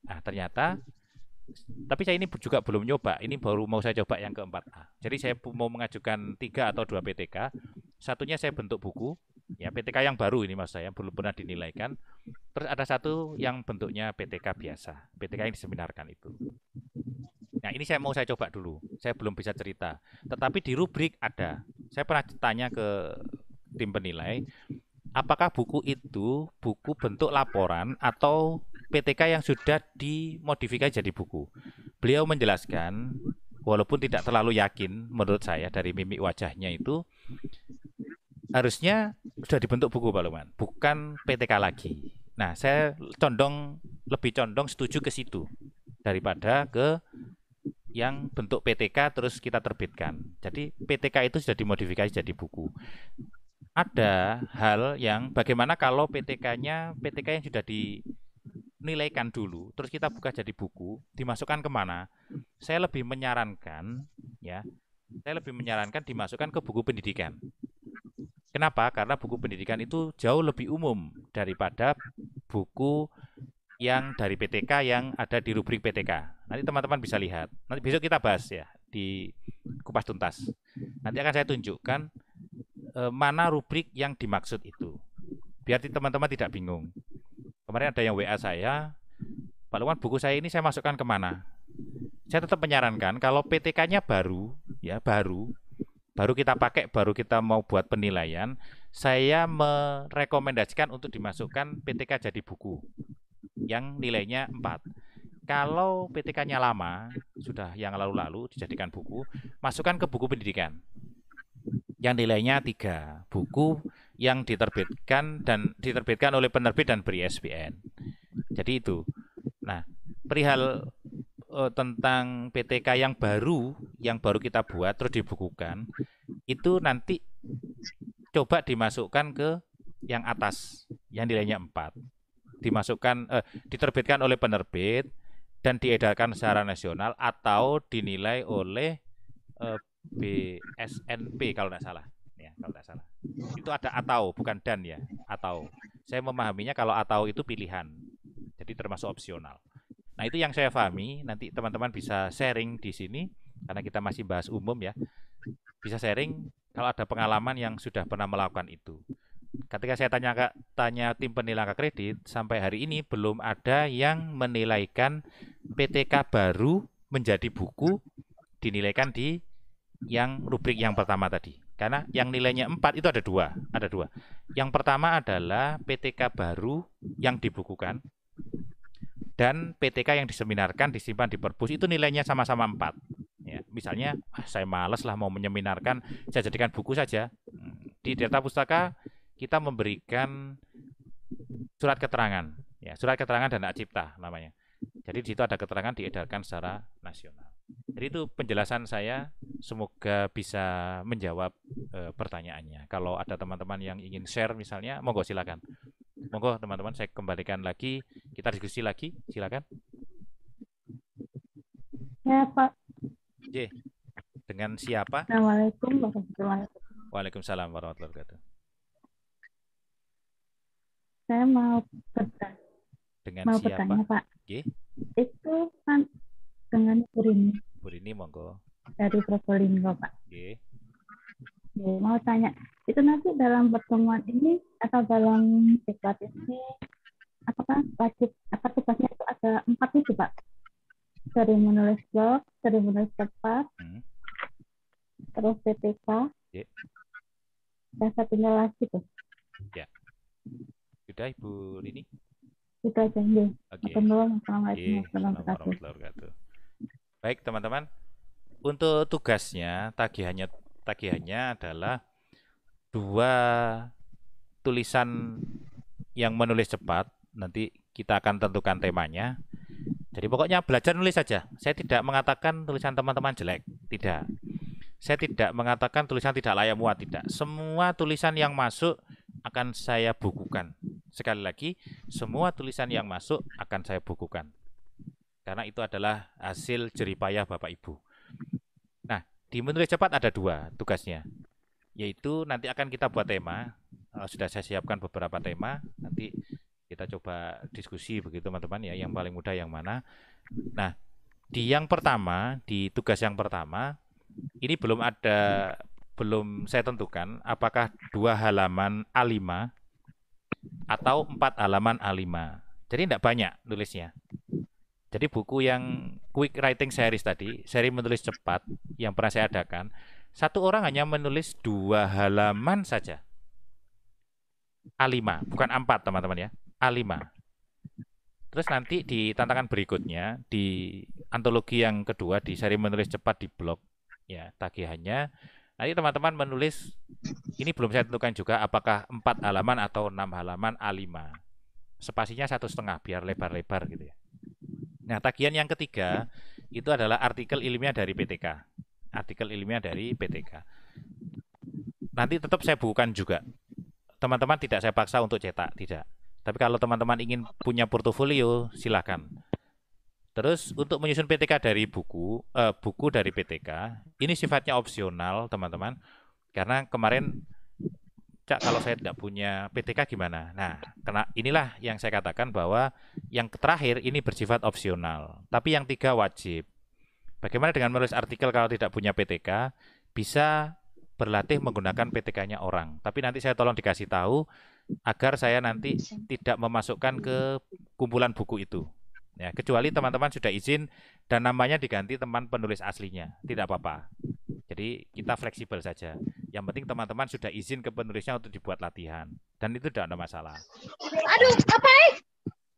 [SPEAKER 1] Nah, ternyata, tapi saya ini juga belum nyoba, ini baru mau saya coba yang ke-4A. Jadi saya mau mengajukan 3 atau 2 PTK, satunya saya bentuk buku, ya PTK yang baru ini mas saya, belum pernah dinilaikan. Terus ada satu yang bentuknya PTK biasa, PTK yang diseminarkan itu. Nah ini saya coba dulu, saya belum bisa cerita. Tetapi di rubrik ada, saya pernah tanya ke tim penilai, apakah buku itu buku bentuk laporan atau PTK yang sudah dimodifikasi jadi buku. Beliau menjelaskan, walaupun tidak terlalu yakin menurut saya dari mimik wajahnya itu, harusnya sudah dibentuk buku Pak Lukman, bukan PTK lagi. Nah saya lebih condong setuju ke situ daripada ke yang bentuk PTK terus kita terbitkan. Jadi PTK itu sudah dimodifikasi jadi buku. Ada hal yang bagaimana kalau PTK-nya PTK yang sudah dinilaikan dulu, terus kita buka jadi buku, dimasukkan kemana? Saya lebih menyarankan, ya, dimasukkan ke buku pendidikan. Kenapa? Karena buku pendidikan itu jauh lebih umum daripada buku yang dari PTK yang ada di rubrik PTK. Nanti teman-teman bisa lihat. Nanti besok kita bahas ya di kupas tuntas. Nanti akan saya tunjukkan mana rubrik yang dimaksud itu. Biar teman-teman tidak bingung. Kemarin ada yang WA saya, Pak Lukman, buku saya ini saya masukkan kemana? Saya tetap menyarankan kalau PTK-nya baru, ya baru kita pakai, baru kita mau buat penilaian, saya merekomendasikan untuk dimasukkan PTK jadi buku yang nilainya 4. Kalau PTK-nya lama, sudah yang lalu-lalu dijadikan buku, masukkan ke buku pendidikan yang nilainya 3, buku yang diterbitkan oleh penerbit dan beri ISBN. Jadi itu. Nah, perihal tentang PTK yang baru kita buat terus dibukukan, itu nanti coba dimasukkan ke yang atas yang nilainya 4. Diterbitkan oleh penerbit dan diedarkan secara nasional atau dinilai oleh BSNP kalau tidak salah. Ya, kalau tidak salah. Itu ada atau, bukan dan ya, atau. Saya memahaminya kalau atau itu pilihan. Jadi termasuk opsional. Nah, itu yang saya pahami. Nanti teman-teman bisa sharing di sini karena kita masih bahas umum ya. Bisa sharing kalau ada pengalaman yang sudah pernah melakukan itu. Ketika saya tanya tim penilai angka kredit, sampai hari ini belum ada yang menilaikan PTK baru menjadi buku dinilaikan di yang rubrik yang pertama tadi. Karena yang nilainya 4 itu ada dua. Yang pertama adalah PTK baru yang dibukukan dan PTK yang diseminarkan disimpan di perpus itu nilainya sama-sama 4. Ya, misalnya saya malas lah mau menyeminarkan, saya jadikan buku saja. Di data pustaka kita memberikan surat keterangan, ya, surat keterangan dan hak cipta namanya. Jadi di situ ada keterangan diedarkan secara nasional. Jadi itu penjelasan saya, semoga bisa menjawab pertanyaannya. Kalau ada teman-teman yang ingin share misalnya, monggo silakan. Monggo teman-teman, saya kembalikan lagi, kita diskusi lagi, silakan.
[SPEAKER 5] Ya Pak.
[SPEAKER 1] J. Dengan siapa?
[SPEAKER 5] Assalamualaikum warahmatullahi wabarakatuh.
[SPEAKER 1] Waalaikumsalam warahmatullahi wabarakatuh.
[SPEAKER 5] Saya mau bertanya.
[SPEAKER 1] Dengan
[SPEAKER 5] mau
[SPEAKER 1] siapa?
[SPEAKER 5] Bertanya, Pak.
[SPEAKER 1] G?
[SPEAKER 5] Itu kan dengan Burini.
[SPEAKER 1] Burini, monggo.
[SPEAKER 5] Dari Probolinggo, Pak.
[SPEAKER 1] G.
[SPEAKER 5] Mau tanya, itu nanti dalam pertemuan ini atau dalam debat ini, apakah wajib, apa tugasnya itu ada 4 itu, Pak? Dari menulis blog, dari menulis tepat, terus PTK, dan satunya lagi tuh.
[SPEAKER 1] Ya. Sudah Ibu Rini?
[SPEAKER 5] Itu aja, ya.
[SPEAKER 1] Oke.
[SPEAKER 5] Assalamualaikum warahmatullahi
[SPEAKER 1] wabarakatuh. Baik teman-teman, untuk tugasnya tagihannya adalah 2 tulisan yang menulis cepat. Nanti kita akan tentukan temanya. Jadi pokoknya belajar nulis saja. Saya tidak mengatakan tulisan teman-teman jelek, tidak. Saya tidak mengatakan tulisan tidak layak muat, tidak. Semua tulisan yang masuk akan saya bukukan. Sekali lagi, semua tulisan yang masuk akan saya bukukan. karena itu adalah hasil jeripayah Bapak Ibu. Nah, di menulis cepat ada 2 tugasnya, yaitu nanti akan kita buat tema. Sudah saya siapkan beberapa tema, nanti kita coba diskusi begitu teman-teman ya, yang paling mudah yang mana. Nah, di yang pertama, di tugas yang pertama, ini belum saya tentukan apakah 2 halaman A5 atau 4 halaman A5. Jadi tidak banyak nulisnya. Jadi buku yang quick writing series tadi, seri menulis cepat yang pernah saya adakan, 1 orang hanya menulis 2 halaman saja. A5, bukan A4 teman-teman ya, A5. Terus nanti di tantangan berikutnya, di antologi yang kedua, di seri menulis cepat di blog, ya tagihannya, nanti teman-teman menulis, ini belum saya tentukan juga apakah 4 halaman atau 6 halaman A5. Spasinya 1,5 biar lebar-lebar gitu ya. Nah, tagihan yang ketiga itu adalah artikel ilmiah dari PTK. Artikel ilmiah dari PTK. Nanti tetap saya bukukan juga. Teman-teman tidak saya paksa untuk cetak, tidak. Tapi kalau teman-teman ingin punya portofolio, silakan. Terus untuk menyusun PTK dari buku dari PTK, ini sifatnya opsional, teman-teman. Karena kemarin, Cak, kalau saya tidak punya PTK gimana? Nah, inilah yang saya katakan bahwa yang terakhir ini bersifat opsional. Tapi yang 3 wajib. Bagaimana dengan menulis artikel kalau tidak punya PTK? Bisa berlatih menggunakan PTK-nya orang. Tapi nanti saya tolong dikasih tahu agar saya nanti tidak memasukkan ke kumpulan buku itu. Ya, kecuali teman-teman sudah izin dan namanya diganti teman penulis aslinya, tidak apa-apa. Jadi kita fleksibel saja. Yang penting teman-teman sudah izin ke penulisnya untuk dibuat latihan, dan itu tidak ada masalah.
[SPEAKER 2] Aduh, apa?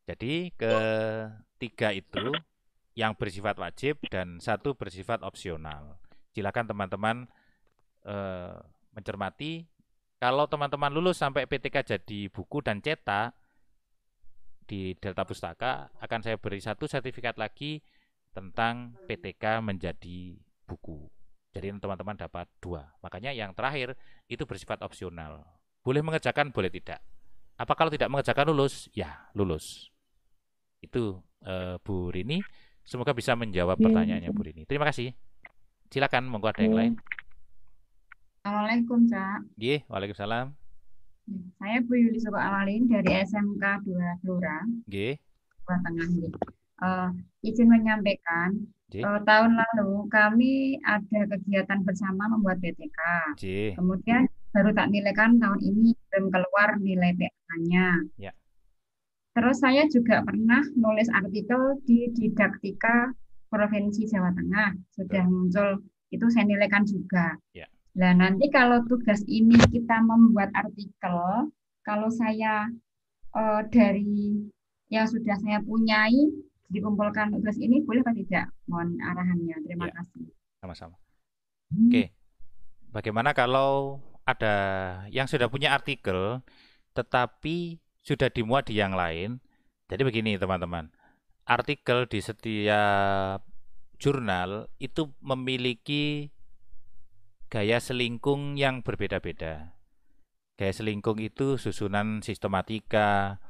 [SPEAKER 1] Jadi ketiga itu yang bersifat wajib dan 1 bersifat opsional. Silakan teman-teman mencermati. Kalau teman-teman lulus sampai PTK jadi buku dan cetak, di Delta Pustaka akan saya beri 1 sertifikat lagi tentang PTK menjadi buku. Jadi teman-teman dapat 2. Makanya yang terakhir itu bersifat opsional. Boleh mengerjakan, boleh tidak. Apa kalau tidak mengerjakan lulus? Ya, lulus. Itu Bu Rini. Semoga bisa menjawab pertanyaannya Bu Rini. Terima kasih. Silakan, monggo ada yang lain.
[SPEAKER 6] Assalamualaikum, Cak.
[SPEAKER 1] Nggih, waalaikumsalam.
[SPEAKER 6] Saya Bu Yuli Suko Amalin dari SMK 2 Blora,
[SPEAKER 1] Nggih.
[SPEAKER 6] Jawa Tengah. Izin menyampaikan,
[SPEAKER 1] Nggih.
[SPEAKER 6] tahun lalu kami ada kegiatan bersama membuat PTK.
[SPEAKER 1] Nggih.
[SPEAKER 6] Kemudian baru tak nilaikan tahun ini belum keluar nilai PTK-nya.
[SPEAKER 1] Ya.
[SPEAKER 6] Terus saya juga pernah nulis artikel di Didaktika Provinsi Jawa Tengah. Sudah muncul, itu saya nilaikan juga.
[SPEAKER 1] Ya.
[SPEAKER 6] Nah, nanti kalau tugas ini kita membuat artikel, kalau saya dari yang sudah saya punyai dikumpulkan tugas ini, boleh atau tidak? Mohon arahannya. Terima kasih.
[SPEAKER 1] Sama-sama. Oke. Bagaimana kalau ada yang sudah punya artikel, tetapi sudah dimuat di yang lain? Jadi begini teman-teman, artikel di setiap jurnal itu memiliki gaya selingkung yang berbeda-beda. Gaya selingkung itu susunan sistematika,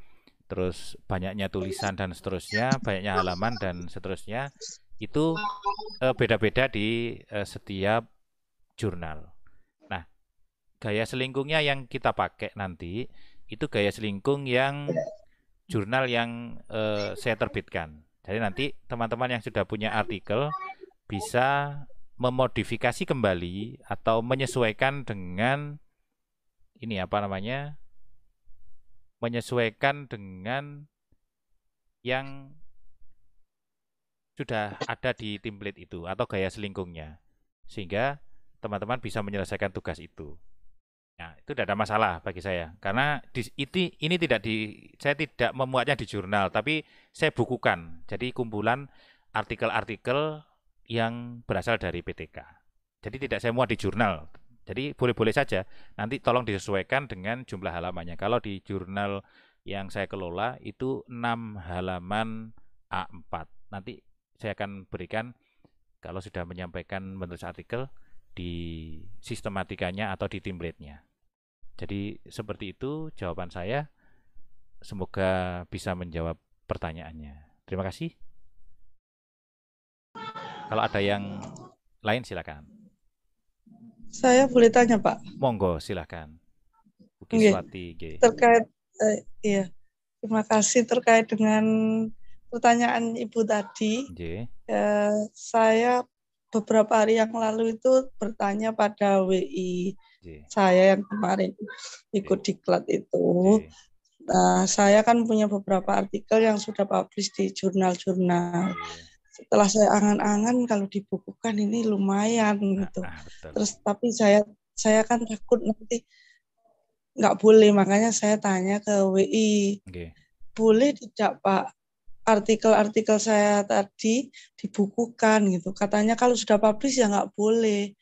[SPEAKER 1] terus banyaknya tulisan dan seterusnya, banyaknya halaman dan seterusnya, itu beda-beda di setiap jurnal. Nah, gaya selingkungnya yang kita pakai nanti, itu gaya selingkung yang jurnal yang saya terbitkan. Jadi nanti teman-teman yang sudah punya artikel bisa memodifikasi kembali atau menyesuaikan dengan menyesuaikan dengan yang sudah ada di template itu atau gaya selingkungnya, sehingga teman-teman bisa menyelesaikan tugas itu. Nah, itu tidak ada masalah bagi saya, karena saya tidak memuatnya di jurnal, tapi saya bukukan. Jadi kumpulan artikel-artikel yang berasal dari PTK. Jadi tidak saya muat di jurnal. Jadi boleh-boleh saja. Nanti tolong disesuaikan dengan jumlah halamannya. Kalau di jurnal yang saya kelola itu 6 halaman A4. Nanti saya akan berikan kalau sudah menyampaikan menulis artikel di sistematikanya atau di template-nya. Jadi seperti itu jawaban saya. Semoga bisa menjawab pertanyaannya. Terima kasih. Kalau ada yang lain silakan.
[SPEAKER 7] Saya boleh tanya, Pak?
[SPEAKER 1] Monggo silakan. Bu
[SPEAKER 7] Nggih,
[SPEAKER 1] Kiswati, nggih.
[SPEAKER 7] terkait iya. Terima kasih terkait dengan pertanyaan Ibu tadi.
[SPEAKER 1] Nggih.
[SPEAKER 7] Saya beberapa hari yang lalu itu bertanya pada WI
[SPEAKER 1] Nggih.
[SPEAKER 7] saya yang kemarin ikut diklat itu.
[SPEAKER 1] Nggih.
[SPEAKER 7] Nah, saya kan punya beberapa artikel yang sudah publish di jurnal-jurnal.
[SPEAKER 1] Nggih.
[SPEAKER 7] Setelah saya angan-angan kalau dibukukan ini lumayan gitu.
[SPEAKER 1] Betul.
[SPEAKER 7] Terus tapi saya kan takut nanti nggak boleh, makanya saya tanya ke WI,
[SPEAKER 1] Nggih.
[SPEAKER 7] boleh tidak Pak artikel-artikel saya tadi dibukukan gitu. Katanya kalau sudah publish ya nggak boleh.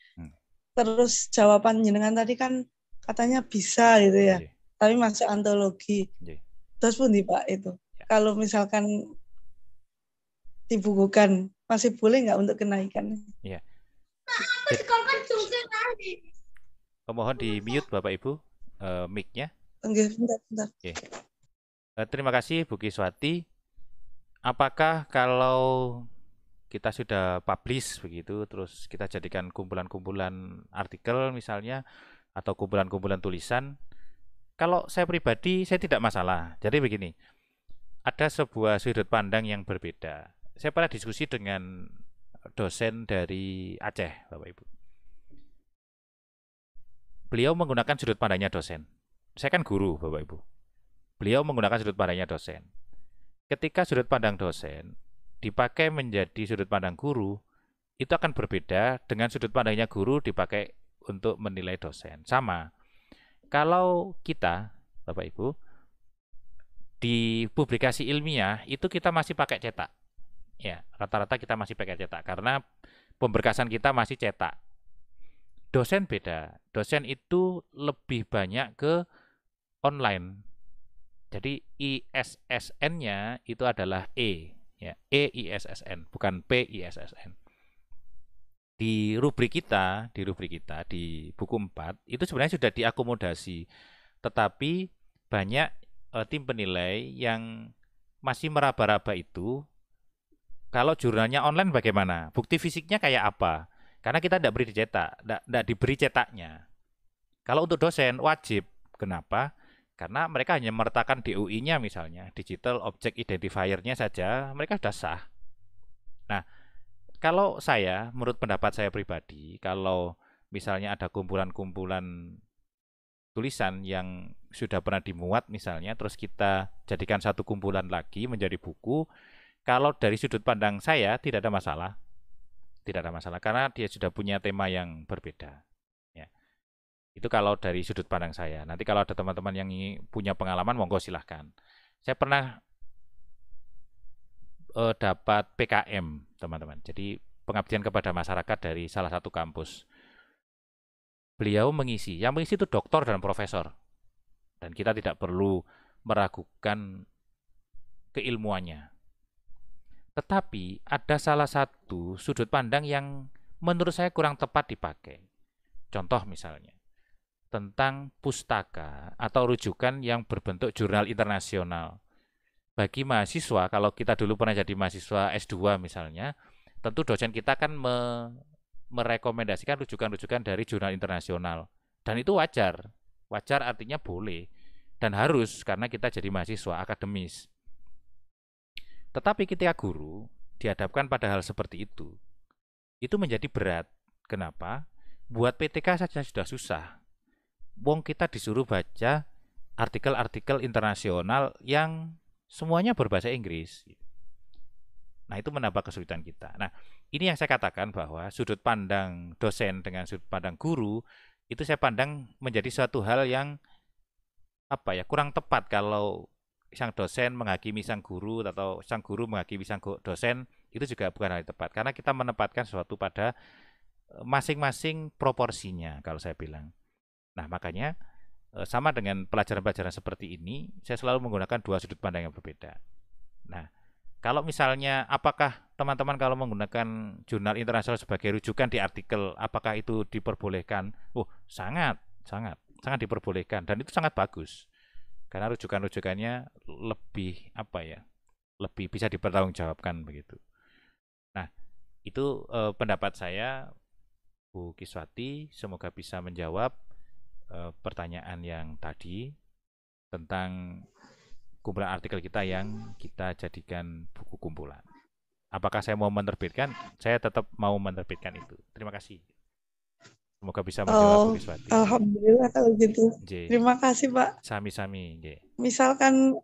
[SPEAKER 7] Terus jawaban jenengan tadi kan katanya bisa gitu ya,
[SPEAKER 1] Nggih.
[SPEAKER 7] tapi masih antologi.
[SPEAKER 1] Nggih.
[SPEAKER 7] Terus pun di Pak itu, kalau misalkan dibukukan masih boleh nggak untuk kenaikan?
[SPEAKER 1] Iya. Mohon di mute Bapak Ibu mic-nya.
[SPEAKER 7] Oke, bentar.
[SPEAKER 1] Oke. Terima kasih Bu Kiswati. Apakah kalau kita sudah publish begitu, terus kita jadikan kumpulan-kumpulan artikel misalnya, atau kumpulan-kumpulan tulisan, kalau saya pribadi, saya tidak masalah. Jadi begini, ada sebuah sudut pandang yang berbeda. Saya pernah diskusi dengan dosen dari Aceh, Bapak Ibu. Beliau menggunakan sudut pandangnya dosen. Saya kan guru, Bapak Ibu. Beliau menggunakan sudut pandangnya dosen. Ketika sudut pandang dosen dipakai menjadi sudut pandang guru, itu akan berbeda dengan sudut pandangnya guru dipakai untuk menilai dosen. Sama. Kalau kita, Bapak Ibu, di publikasi ilmiah itu kita masih pakai cetak. Ya, rata-rata kita masih pakai cetak karena pemberkasan kita masih cetak. Dosen beda. Dosen itu lebih banyak ke online. Jadi ISSN-nya itu adalah E, ya, EISSN, bukan PISSN. Di rubrik kita di buku 4 itu sebenarnya sudah diakomodasi, tetapi banyak tim penilai yang masih meraba-raba itu. Kalau jurnalnya online bagaimana? Bukti fisiknya kayak apa? Karena kita tidak beri dicetak, tidak diberi cetaknya. Kalau untuk dosen wajib, kenapa? Karena mereka hanya meletakkan DOI-nya misalnya, Digital Object Identifier-nya saja, mereka sudah sah. Nah, kalau saya, menurut pendapat saya pribadi, kalau misalnya ada kumpulan-kumpulan tulisan yang sudah pernah dimuat misalnya, terus kita jadikan satu kumpulan lagi menjadi buku, kalau dari sudut pandang saya tidak ada masalah. Tidak ada masalah, karena dia sudah punya tema yang berbeda. Itu kalau dari sudut pandang saya. Nanti kalau ada teman-teman yang punya pengalaman, monggo silahkan. Saya pernah dapat PKM, teman-teman. Jadi pengabdian kepada masyarakat dari salah satu kampus. Beliau mengisi. Yang mengisi itu doktor dan profesor. Dan kita tidak perlu meragukan keilmuannya. Tetapi ada salah satu sudut pandang yang menurut saya kurang tepat dipakai. Contoh misalnya, tentang pustaka atau rujukan yang berbentuk jurnal internasional. Bagi mahasiswa, kalau kita dulu pernah jadi mahasiswa S2 misalnya, tentu dosen kita kan merekomendasikan rujukan-rujukan dari jurnal internasional. Dan itu wajar. Wajar artinya boleh. Dan harus, karena kita jadi mahasiswa akademis. Tetapi ketika guru dihadapkan pada hal seperti itu menjadi berat. Kenapa? Buat PTK saja sudah susah. Wong kita disuruh baca artikel-artikel internasional yang semuanya berbahasa Inggris. Nah, itu menambah kesulitan kita. Nah, ini yang saya katakan bahwa sudut pandang dosen dengan sudut pandang guru itu saya pandang menjadi suatu hal yang kurang tepat kalau sang dosen menghakimi sang guru atau sang guru menghakimi sang dosen, itu juga bukan hal yang tepat karena kita menempatkan sesuatu pada masing-masing proporsinya kalau saya bilang. Nah, makanya sama dengan pelajaran-pelajaran seperti ini, saya selalu menggunakan dua sudut pandang yang berbeda. Nah, kalau misalnya apakah teman-teman kalau menggunakan jurnal internasional sebagai rujukan di artikel, apakah itu diperbolehkan? Oh, sangat diperbolehkan dan itu sangat bagus. Karena rujukan-rujukannya lebih lebih bisa dipertanggungjawabkan begitu. Nah, Itu pendapat saya, Bu Kiswati. Semoga bisa menjawab pertanyaan yang tadi tentang kumpulan artikel kita yang kita jadikan buku kumpulan. Apakah saya mau menerbitkan? Saya tetap mau menerbitkan itu. Terima kasih. Semoga bisa menjawab Bu Kiswati.
[SPEAKER 7] Alhamdulillah kalau gitu.
[SPEAKER 1] J.
[SPEAKER 7] Terima kasih Pak.
[SPEAKER 1] Sami-sami. J.
[SPEAKER 7] Misalkan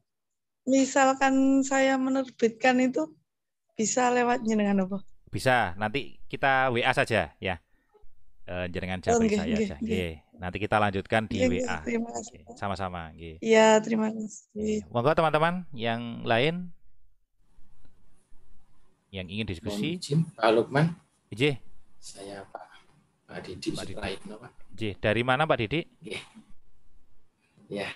[SPEAKER 7] saya menerbitkan itu bisa lewat jenengan apa?
[SPEAKER 1] Bisa. Nanti kita WA saja ya. Jenengan japri saya aja. Nanti kita lanjutkan di WA.
[SPEAKER 7] Terima kasih.
[SPEAKER 1] Sama-sama.
[SPEAKER 7] Iya, terima kasih.
[SPEAKER 1] Monggo teman-teman yang lain yang ingin diskusi.
[SPEAKER 8] Pak Lukman.
[SPEAKER 1] J.
[SPEAKER 8] Saya Pak Didi Supraitno, Pak.
[SPEAKER 1] J. Dari mana Pak Didi?
[SPEAKER 8] Ya,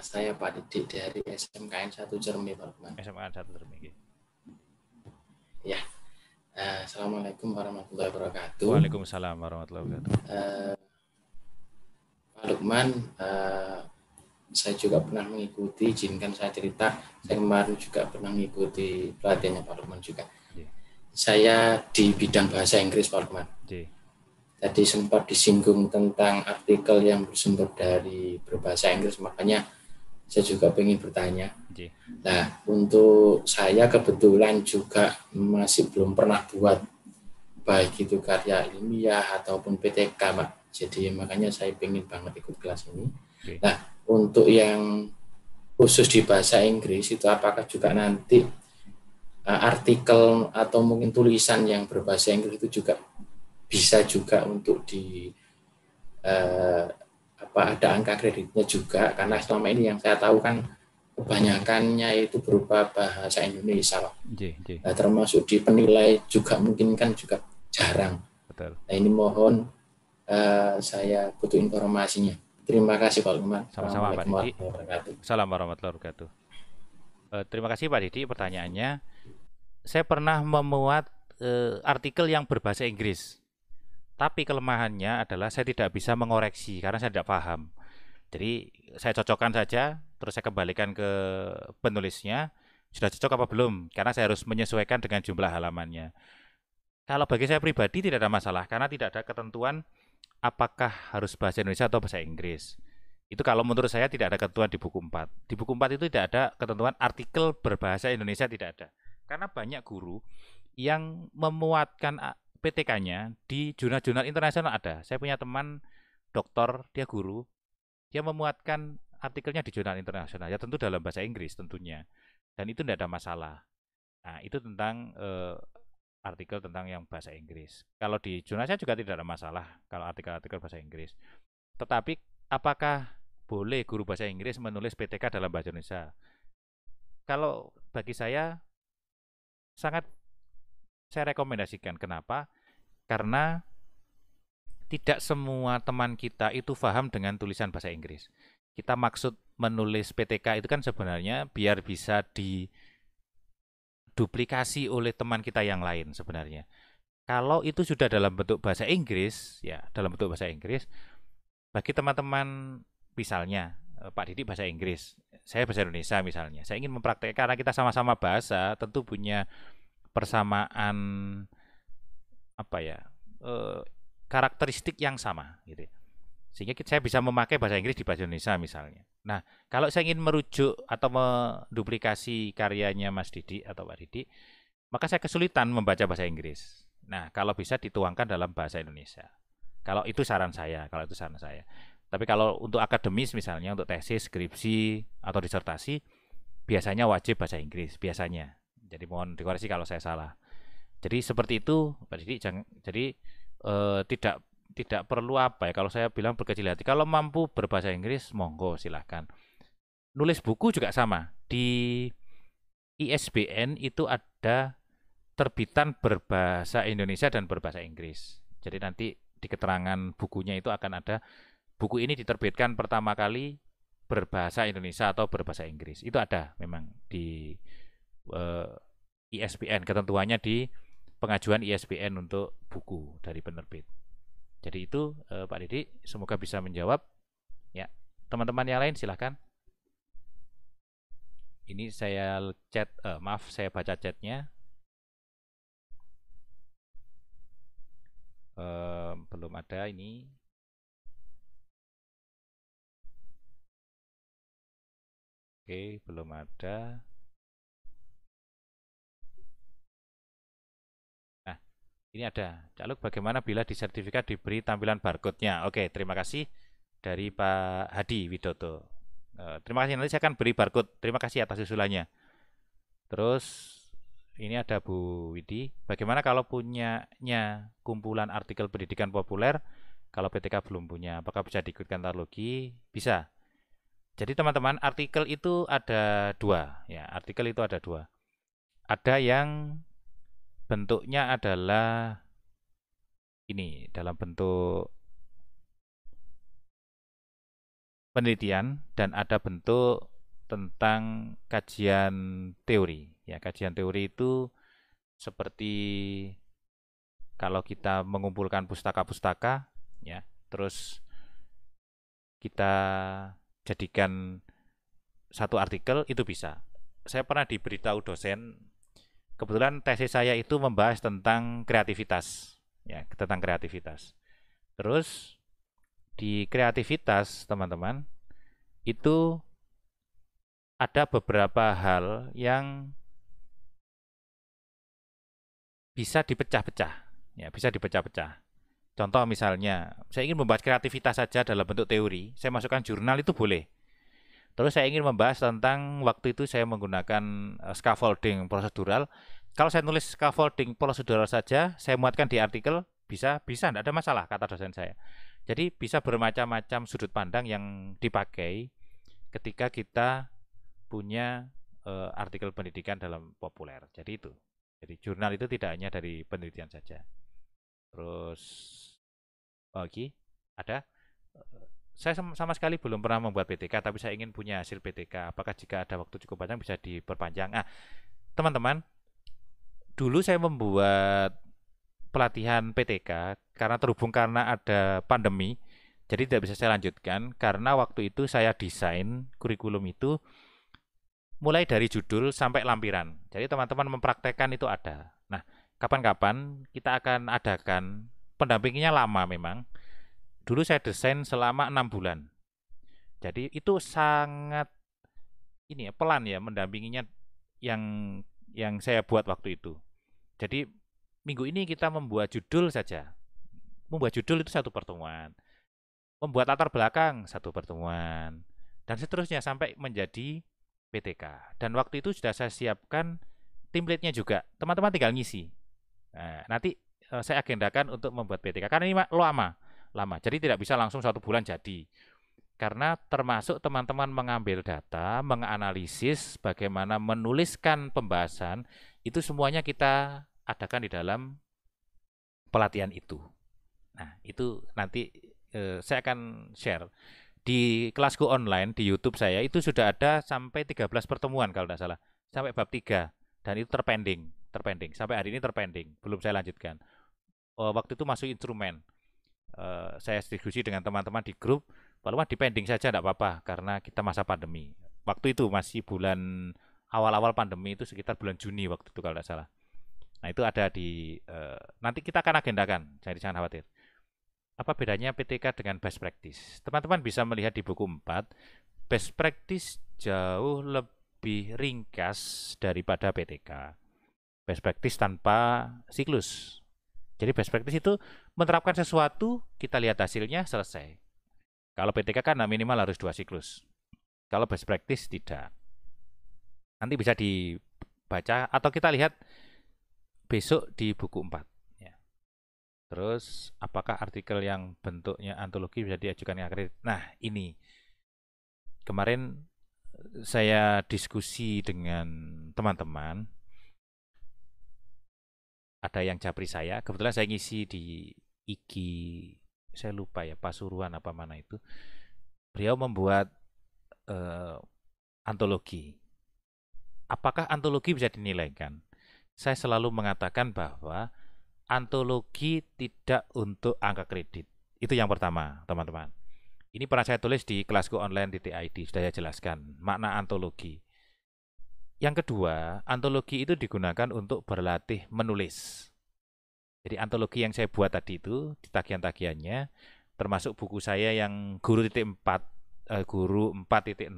[SPEAKER 8] saya Pak Didi dari SMKN 1 Cermi, Pak Lukman.
[SPEAKER 1] SMKN 1 Cermi.
[SPEAKER 8] Ya. Assalamualaikum warahmatullahi wabarakatuh.
[SPEAKER 1] Waalaikumsalam warahmatullahi wabarakatuh.
[SPEAKER 8] Pak Lukman, saya juga pernah mengikuti, izinkan saya cerita, saya kemarin juga pernah mengikuti pelatihannya Pak Lukman juga. Saya di bidang bahasa Inggris, Pak Lukman. Tadi sempat disinggung tentang artikel yang bersumber dari berbahasa Inggris, makanya saya juga ingin bertanya. Nah, untuk saya kebetulan juga masih belum pernah buat baik itu karya ilmiah ataupun PTK, Pak. Jadi makanya saya ingin banget ikut kelas ini. Nah, untuk yang khusus di bahasa Inggris itu apakah juga nanti artikel atau mungkin tulisan yang berbahasa Inggris itu juga bisa juga untuk di ada angka kreditnya juga, karena selama ini yang saya tahu kan kebanyakannya itu berupa bahasa Indonesia, Pak. Nah, termasuk di penilai juga mungkin kan juga jarang.
[SPEAKER 1] Betul.
[SPEAKER 8] Nah, ini mohon saya butuh informasinya. Terima kasih Pak Lukman.
[SPEAKER 1] Sama-sama Pak Didi. Assalamualaikum warahmatullahi wabarakatuh. Terima kasih Pak Didi pertanyaannya. Saya pernah memuat artikel yang berbahasa Inggris. Tapi kelemahannya adalah saya tidak bisa mengoreksi karena saya tidak paham. Jadi saya cocokkan saja, terus saya kembalikan ke penulisnya, sudah cocok apa belum? Karena saya harus menyesuaikan dengan jumlah halamannya. Kalau bagi saya pribadi tidak ada masalah, karena tidak ada ketentuan apakah harus bahasa Indonesia atau bahasa Inggris. Itu kalau menurut saya tidak ada ketentuan di buku 4. Di buku 4 itu tidak ada ketentuan artikel berbahasa Indonesia, tidak ada. Karena banyak guru yang memuatkan PTK-nya di jurnal-jurnal internasional ada. Saya punya teman dokter, dia guru, dia memuatkan artikelnya di jurnal internasional. Ya tentu dalam bahasa Inggris tentunya. Dan itu tidak ada masalah. Nah, itu tentang artikel tentang yang bahasa Inggris. Kalau di jurnal saya juga tidak ada masalah kalau artikel-artikel bahasa Inggris. Tetapi apakah boleh guru bahasa Inggris menulis PTK dalam bahasa Indonesia? Kalau bagi saya sangat saya rekomendasikan. Kenapa? Karena tidak semua teman kita itu paham dengan tulisan bahasa Inggris. Kita maksud menulis PTK itu kan sebenarnya biar bisa diduplikasi oleh teman kita yang lain sebenarnya. Kalau itu sudah dalam bentuk bahasa Inggris, ya dalam bentuk bahasa Inggris, bagi teman-teman misalnya Pak Didi bahasa Inggris, saya bahasa Indonesia misalnya, saya ingin mempraktekkan karena kita sama-sama bahasa, tentu punya persamaan karakteristik yang sama gitu. Sehingga saya bisa memakai bahasa Inggris di bahasa Indonesia misalnya. Nah, kalau saya ingin merujuk atau menduplikasi karyanya Mas Didi atau Pak Didi, maka saya kesulitan membaca bahasa Inggris. Nah, kalau bisa dituangkan dalam bahasa Indonesia. Kalau itu saran saya, Tapi kalau untuk akademis misalnya, untuk tesis, skripsi atau disertasi, biasanya wajib bahasa Inggris biasanya. Jadi mohon dikoreksi kalau saya salah. Jadi seperti itu, Pak Didi. Jadi tidak perlu kalau saya bilang berkecil hati. Kalau mampu berbahasa Inggris, monggo silahkan. Nulis buku juga sama. Di ISBN itu ada terbitan berbahasa Indonesia dan berbahasa Inggris. Jadi nanti di keterangan bukunya itu akan ada buku ini diterbitkan pertama kali berbahasa Indonesia atau berbahasa Inggris. Itu ada memang di ISBN, ketentuannya di pengajuan ISBN untuk buku dari penerbit. Jadi itu Pak Didi, semoga bisa menjawab. Ya, teman-teman yang lain silahkan. Ini saya saya baca chatnya. Belum ada ini. Oke, belum ada. Nah, ini ada. Cak Luk, bagaimana bila di sertifikat diberi tampilan barcode-nya? Oke, terima kasih dari Pak Hadi Widodo. Terima kasih, nanti saya akan beri barcode. Terima kasih atas usulannya. Terus ini ada Bu Widi. Bagaimana kalau punyanya kumpulan artikel pendidikan populer, kalau PTK belum punya, apakah bisa diikutkan Tarlogi? Bisa. Jadi teman-teman, artikel itu ada dua. Ya, artikel itu ada dua. Ada yang bentuknya adalah ini, dalam bentuk penelitian, dan ada bentuk tentang kajian teori. Ya, kajian teori itu seperti kalau kita mengumpulkan pustaka-pustaka, ya, terus kita jadikan satu artikel, itu bisa. Saya pernah diberitahu dosen, kebetulan tesis saya itu membahas tentang kreativitas, ya, tentang kreativitas. Terus di kreativitas, teman-teman, itu ada beberapa hal yang bisa dipecah-pecah, ya, bisa dipecah-pecah. Contoh misalnya, saya ingin membahas kreativitas saja dalam bentuk teori, saya masukkan jurnal itu boleh. Terus saya ingin membahas tentang waktu itu saya menggunakan scaffolding prosedural. Kalau saya nulis scaffolding prosedural saja, saya muatkan di artikel, bisa, tidak ada masalah, kata dosen saya. Jadi bisa bermacam-macam sudut pandang yang dipakai ketika kita punya artikel pendidikan dalam populer. Jadi itu. Jadi jurnal itu tidak hanya dari penelitian saja. Terus lagi ada. Saya sama sekali belum pernah membuat PTK, tapi saya ingin punya hasil PTK. Apakah jika ada waktu cukup panjang bisa diperpanjang? Nah, teman-teman, dulu saya membuat pelatihan PTK karena ada pandemi, jadi tidak bisa saya lanjutkan karena waktu itu saya desain kurikulum itu mulai dari judul sampai lampiran. Jadi teman-teman mempraktekkan itu ada. Nah, kapan-kapan kita akan adakan, pendampinginya lama memang. Dulu saya desain selama 6 bulan. Jadi itu sangat ini ya, pelan ya mendampinginya yang saya buat waktu itu. Jadi minggu ini kita membuat judul saja. Membuat judul itu satu pertemuan. Membuat latar belakang satu pertemuan. Dan seterusnya sampai menjadi PTK. Dan waktu itu sudah saya siapkan template-nya juga. Teman-teman tinggal ngisi. Nah, nanti saya agendakan untuk membuat PTK. Karena ini lama. Jadi tidak bisa langsung 1 bulan jadi. Karena termasuk teman-teman mengambil data, menganalisis, bagaimana menuliskan pembahasan, itu semuanya kita adakan di dalam pelatihan itu. Nah, itu nanti saya akan share. Di kelasku online di YouTube saya itu sudah ada sampai 13 pertemuan kalau tidak salah, sampai bab 3, dan itu terpending sampai hari ini terpending, belum saya lanjutkan. Waktu itu masuk instrumen, saya diskusi dengan teman-teman di grup, walaupun dipending saja tidak apa-apa karena kita masa pandemi. Waktu itu masih bulan awal-awal pandemi, itu sekitar bulan Juni waktu itu kalau tidak salah. Nah, itu ada di nanti kita akan agendakan, jadi jangan khawatir. Apa bedanya PTK dengan best practice? Teman-teman bisa melihat di buku 4, best practice jauh lebih ringkas daripada PTK. Best practice tanpa siklus. Jadi best practice itu menerapkan sesuatu, kita lihat hasilnya, selesai. Kalau PTK kan minimal harus 2 siklus. Kalau best practice tidak. Nanti bisa dibaca atau kita lihat besok di buku 4. Terus, apakah artikel yang bentuknya antologi bisa diajukan ke akredit? Nah, ini. Kemarin saya diskusi dengan teman-teman. Ada yang japri saya. Kebetulan saya ngisi di IG, saya lupa ya, Pasuruan apa mana itu. Beliau membuat antologi. Apakah antologi bisa dinilaikan? Saya selalu mengatakan bahwa antologi tidak untuk angka kredit. Itu yang pertama, teman-teman. Ini pernah saya tulis di kelasku online di TID, sudah saya jelaskan makna antologi. Yang kedua, antologi itu digunakan untuk berlatih menulis. Jadi antologi yang saya buat tadi itu di tagihan-tagihannya, termasuk buku saya yang guru 4.0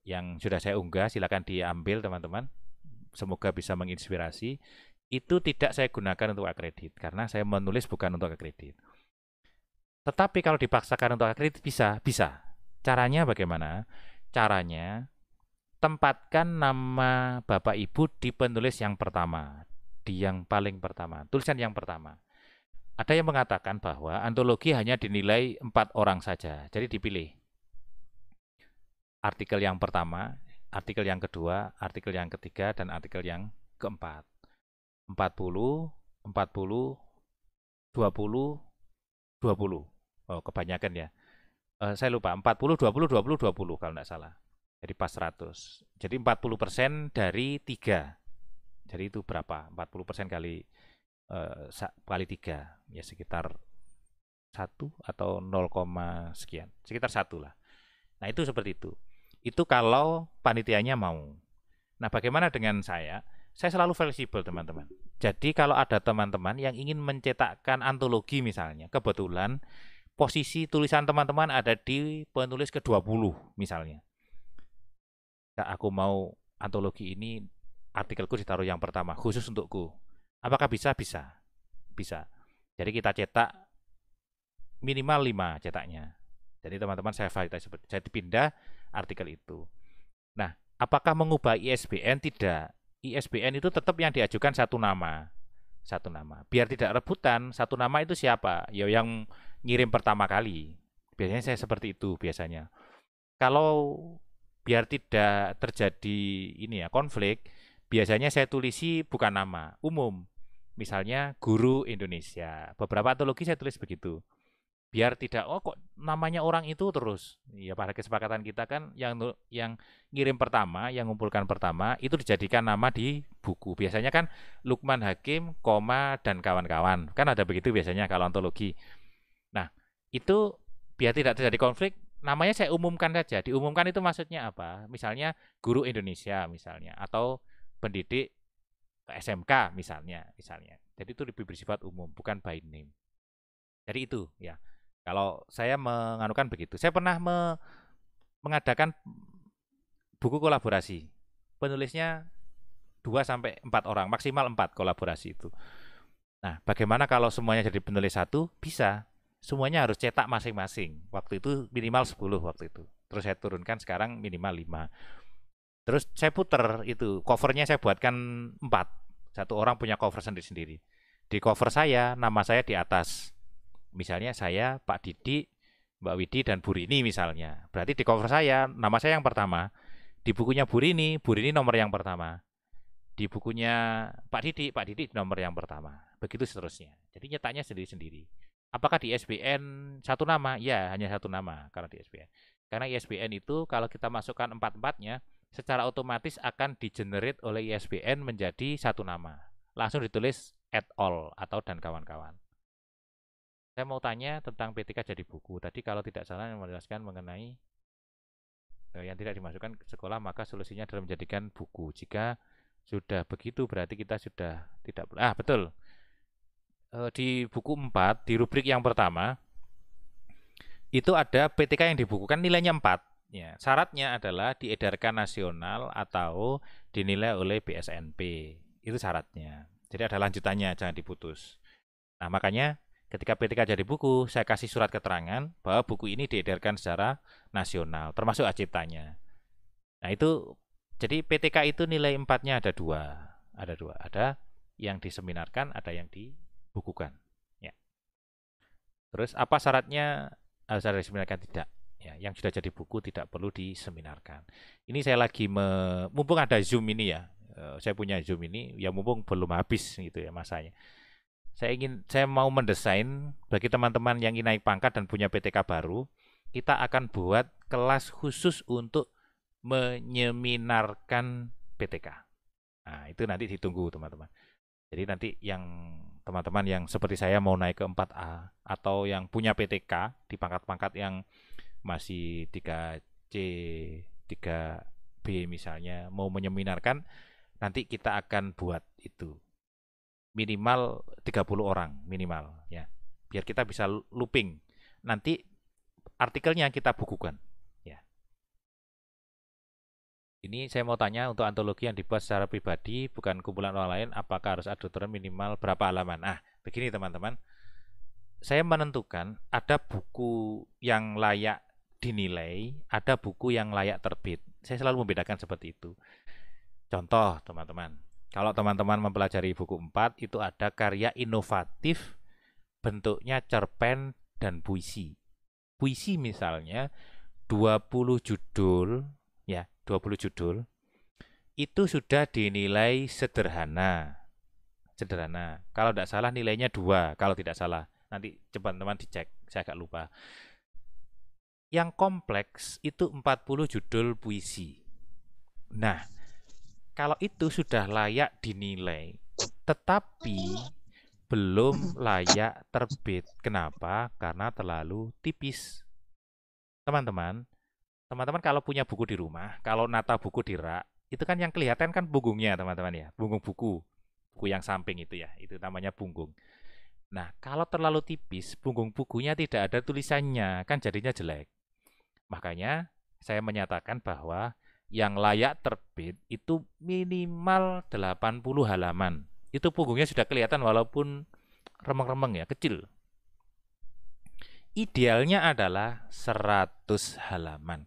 [SPEAKER 1] yang sudah saya unggah, silakan diambil teman-teman. Semoga bisa menginspirasi. Itu tidak saya gunakan untuk akredit karena saya menulis bukan untuk akredit. Tetapi kalau dipaksakan untuk akredit bisa. Caranya bagaimana? Caranya tempatkan nama Bapak Ibu di penulis yang pertama, di yang paling pertama, tulisan yang pertama. Ada yang mengatakan bahwa antologi hanya dinilai 4 orang saja. Jadi dipilih artikel yang pertama, artikel yang kedua, artikel yang ketiga, dan artikel yang keempat. 40, 20, 20. Oh, kebanyakan ya. Saya lupa, 40, 20 kalau tidak salah. Jadi pas 100. Jadi 40% dari 3. Jadi itu berapa? 40% kali 3. Ya sekitar 1 atau 0, sekian. Sekitar 1 lah. Nah itu seperti itu. Itu kalau panitianya mau. Nah bagaimana dengan saya? Saya selalu fleksibel teman-teman. Jadi kalau ada teman-teman yang ingin mencetakkan antologi misalnya, kebetulan posisi tulisan teman-teman ada di penulis ke-20 misalnya. Nah, aku mau antologi ini, artikelku ditaruh yang pertama, khusus untukku. Apakah bisa? Bisa. Jadi kita cetak minimal 5 cetaknya. Jadi teman-teman saya validasi, saya pindah artikel itu. Nah, apakah mengubah ISBN? Tidak. ISBN itu tetap yang diajukan satu nama. Biar tidak rebutan, satu nama itu siapa? Ya yang ngirim pertama kali. Biasanya saya seperti itu biasanya. Kalau biar tidak terjadi konflik, biasanya saya tulisi bukan nama, umum. Misalnya guru Indonesia. Beberapa antologi saya tulis begitu. Biar tidak kok namanya orang itu terus. Ya pada kesepakatan kita kan yang ngirim pertama, yang ngumpulkan pertama itu dijadikan nama di buku. Biasanya kan Lukman Hakim, dan kawan-kawan. Kan ada begitu biasanya kalau antologi. Nah, itu biar tidak terjadi konflik, namanya saya umumkan saja. Diumumkan itu maksudnya apa? Misalnya guru Indonesia misalnya, atau pendidik SMK misalnya. Jadi itu lebih bersifat umum, bukan by name. Jadi itu ya. Kalau saya menganukan begitu. Saya pernah mengadakan buku kolaborasi. Penulisnya 2-4 orang, maksimal 4 kolaborasi itu. Nah, bagaimana kalau semuanya jadi penulis 1? Bisa. Semuanya harus cetak masing-masing. Waktu itu minimal 10 waktu itu. Terus saya turunkan sekarang minimal 5. Terus saya puter itu, covernya saya buatkan 4. Satu orang punya cover sendiri-sendiri. Di cover saya, nama saya di atas. Misalnya saya, Pak Didi, Mbak Widi, dan Bu Rini misalnya. Berarti di cover saya, nama saya yang pertama. Di bukunya Bu Rini nomor yang pertama. Di bukunya Pak Didi nomor yang pertama. Begitu seterusnya. Jadi nyetaknya sendiri-sendiri. Apakah di ISBN satu nama? Ya, hanya satu nama karena di ISBN. Karena ISBN itu kalau kita masukkan 4-4-nya, secara otomatis akan di-generate oleh ISBN menjadi satu nama. Langsung ditulis at all atau dan kawan-kawan. Saya mau tanya tentang PTK jadi buku. Tadi kalau tidak salah yang menjelaskan mengenai yang tidak dimasukkan ke sekolah, maka solusinya adalah menjadikan buku. Jika sudah begitu berarti kita sudah tidak. Betul. Di buku 4, di rubrik yang pertama, itu ada PTK yang dibukukan nilainya 4. Ya, syaratnya adalah diedarkan nasional atau dinilai oleh BSNP. Itu syaratnya. Jadi ada lanjutannya, jangan diputus. Nah, makanya ketika PTK jadi buku, saya kasih surat keterangan bahwa buku ini diedarkan secara nasional, termasuk hak ciptanya. Nah itu, jadi PTK itu nilai 4-nya ada 2. Ada yang diseminarkan, ada yang dibukukan. Ya. Terus apa syaratnya? Harus ada diseminarkan? Tidak. Ya, yang sudah jadi buku tidak perlu diseminarkan. Ini saya lagi mumpung ada Zoom ini ya, saya punya Zoom ini, ya mumpung belum habis gitu ya masanya. Saya mau mendesain bagi teman-teman yang ingin naik pangkat dan punya PTK baru, kita akan buat kelas khusus untuk menyeminarkan PTK. Nah, itu nanti ditunggu teman-teman. Jadi nanti yang teman-teman yang seperti saya mau naik ke 4A atau yang punya PTK di pangkat-pangkat yang masih 3C, 3B misalnya, mau menyeminarkan, nanti kita akan buat itu. minimal 30 orang minimal ya. Biar kita bisa looping. Nanti artikelnya kita bukukan ya. Ini saya mau tanya untuk antologi yang dibuat secara pribadi bukan kumpulan orang lain, apakah harus ada tutoran minimal berapa halaman? Nah, begini teman-teman. Saya menentukan ada buku yang layak dinilai, ada buku yang layak terbit. Saya selalu membedakan seperti itu. Contoh teman-teman, kalau teman-teman mempelajari buku 4 itu ada karya inovatif bentuknya cerpen dan puisi. Puisi misalnya 20 judul ya, 20 judul itu sudah dinilai sederhana. Sederhana. Kalau tidak salah nilainya 2, kalau tidak salah. Nanti coba teman-teman dicek, saya agak lupa. Yang kompleks itu 40 judul puisi. Nah, kalau itu sudah layak dinilai, tetapi belum layak terbit. Kenapa? Karena terlalu tipis. Teman-teman kalau punya buku di rumah, kalau nata buku di rak, itu kan yang kelihatan kan punggungnya teman-teman ya, punggung buku yang samping itu ya, itu namanya punggung. Nah, kalau terlalu tipis, punggung bukunya tidak ada tulisannya, kan jadinya jelek. Makanya saya menyatakan bahwa yang layak terbit itu minimal 80 halaman. Itu punggungnya sudah kelihatan walaupun remeng-remeng ya, kecil. Idealnya adalah 100 halaman.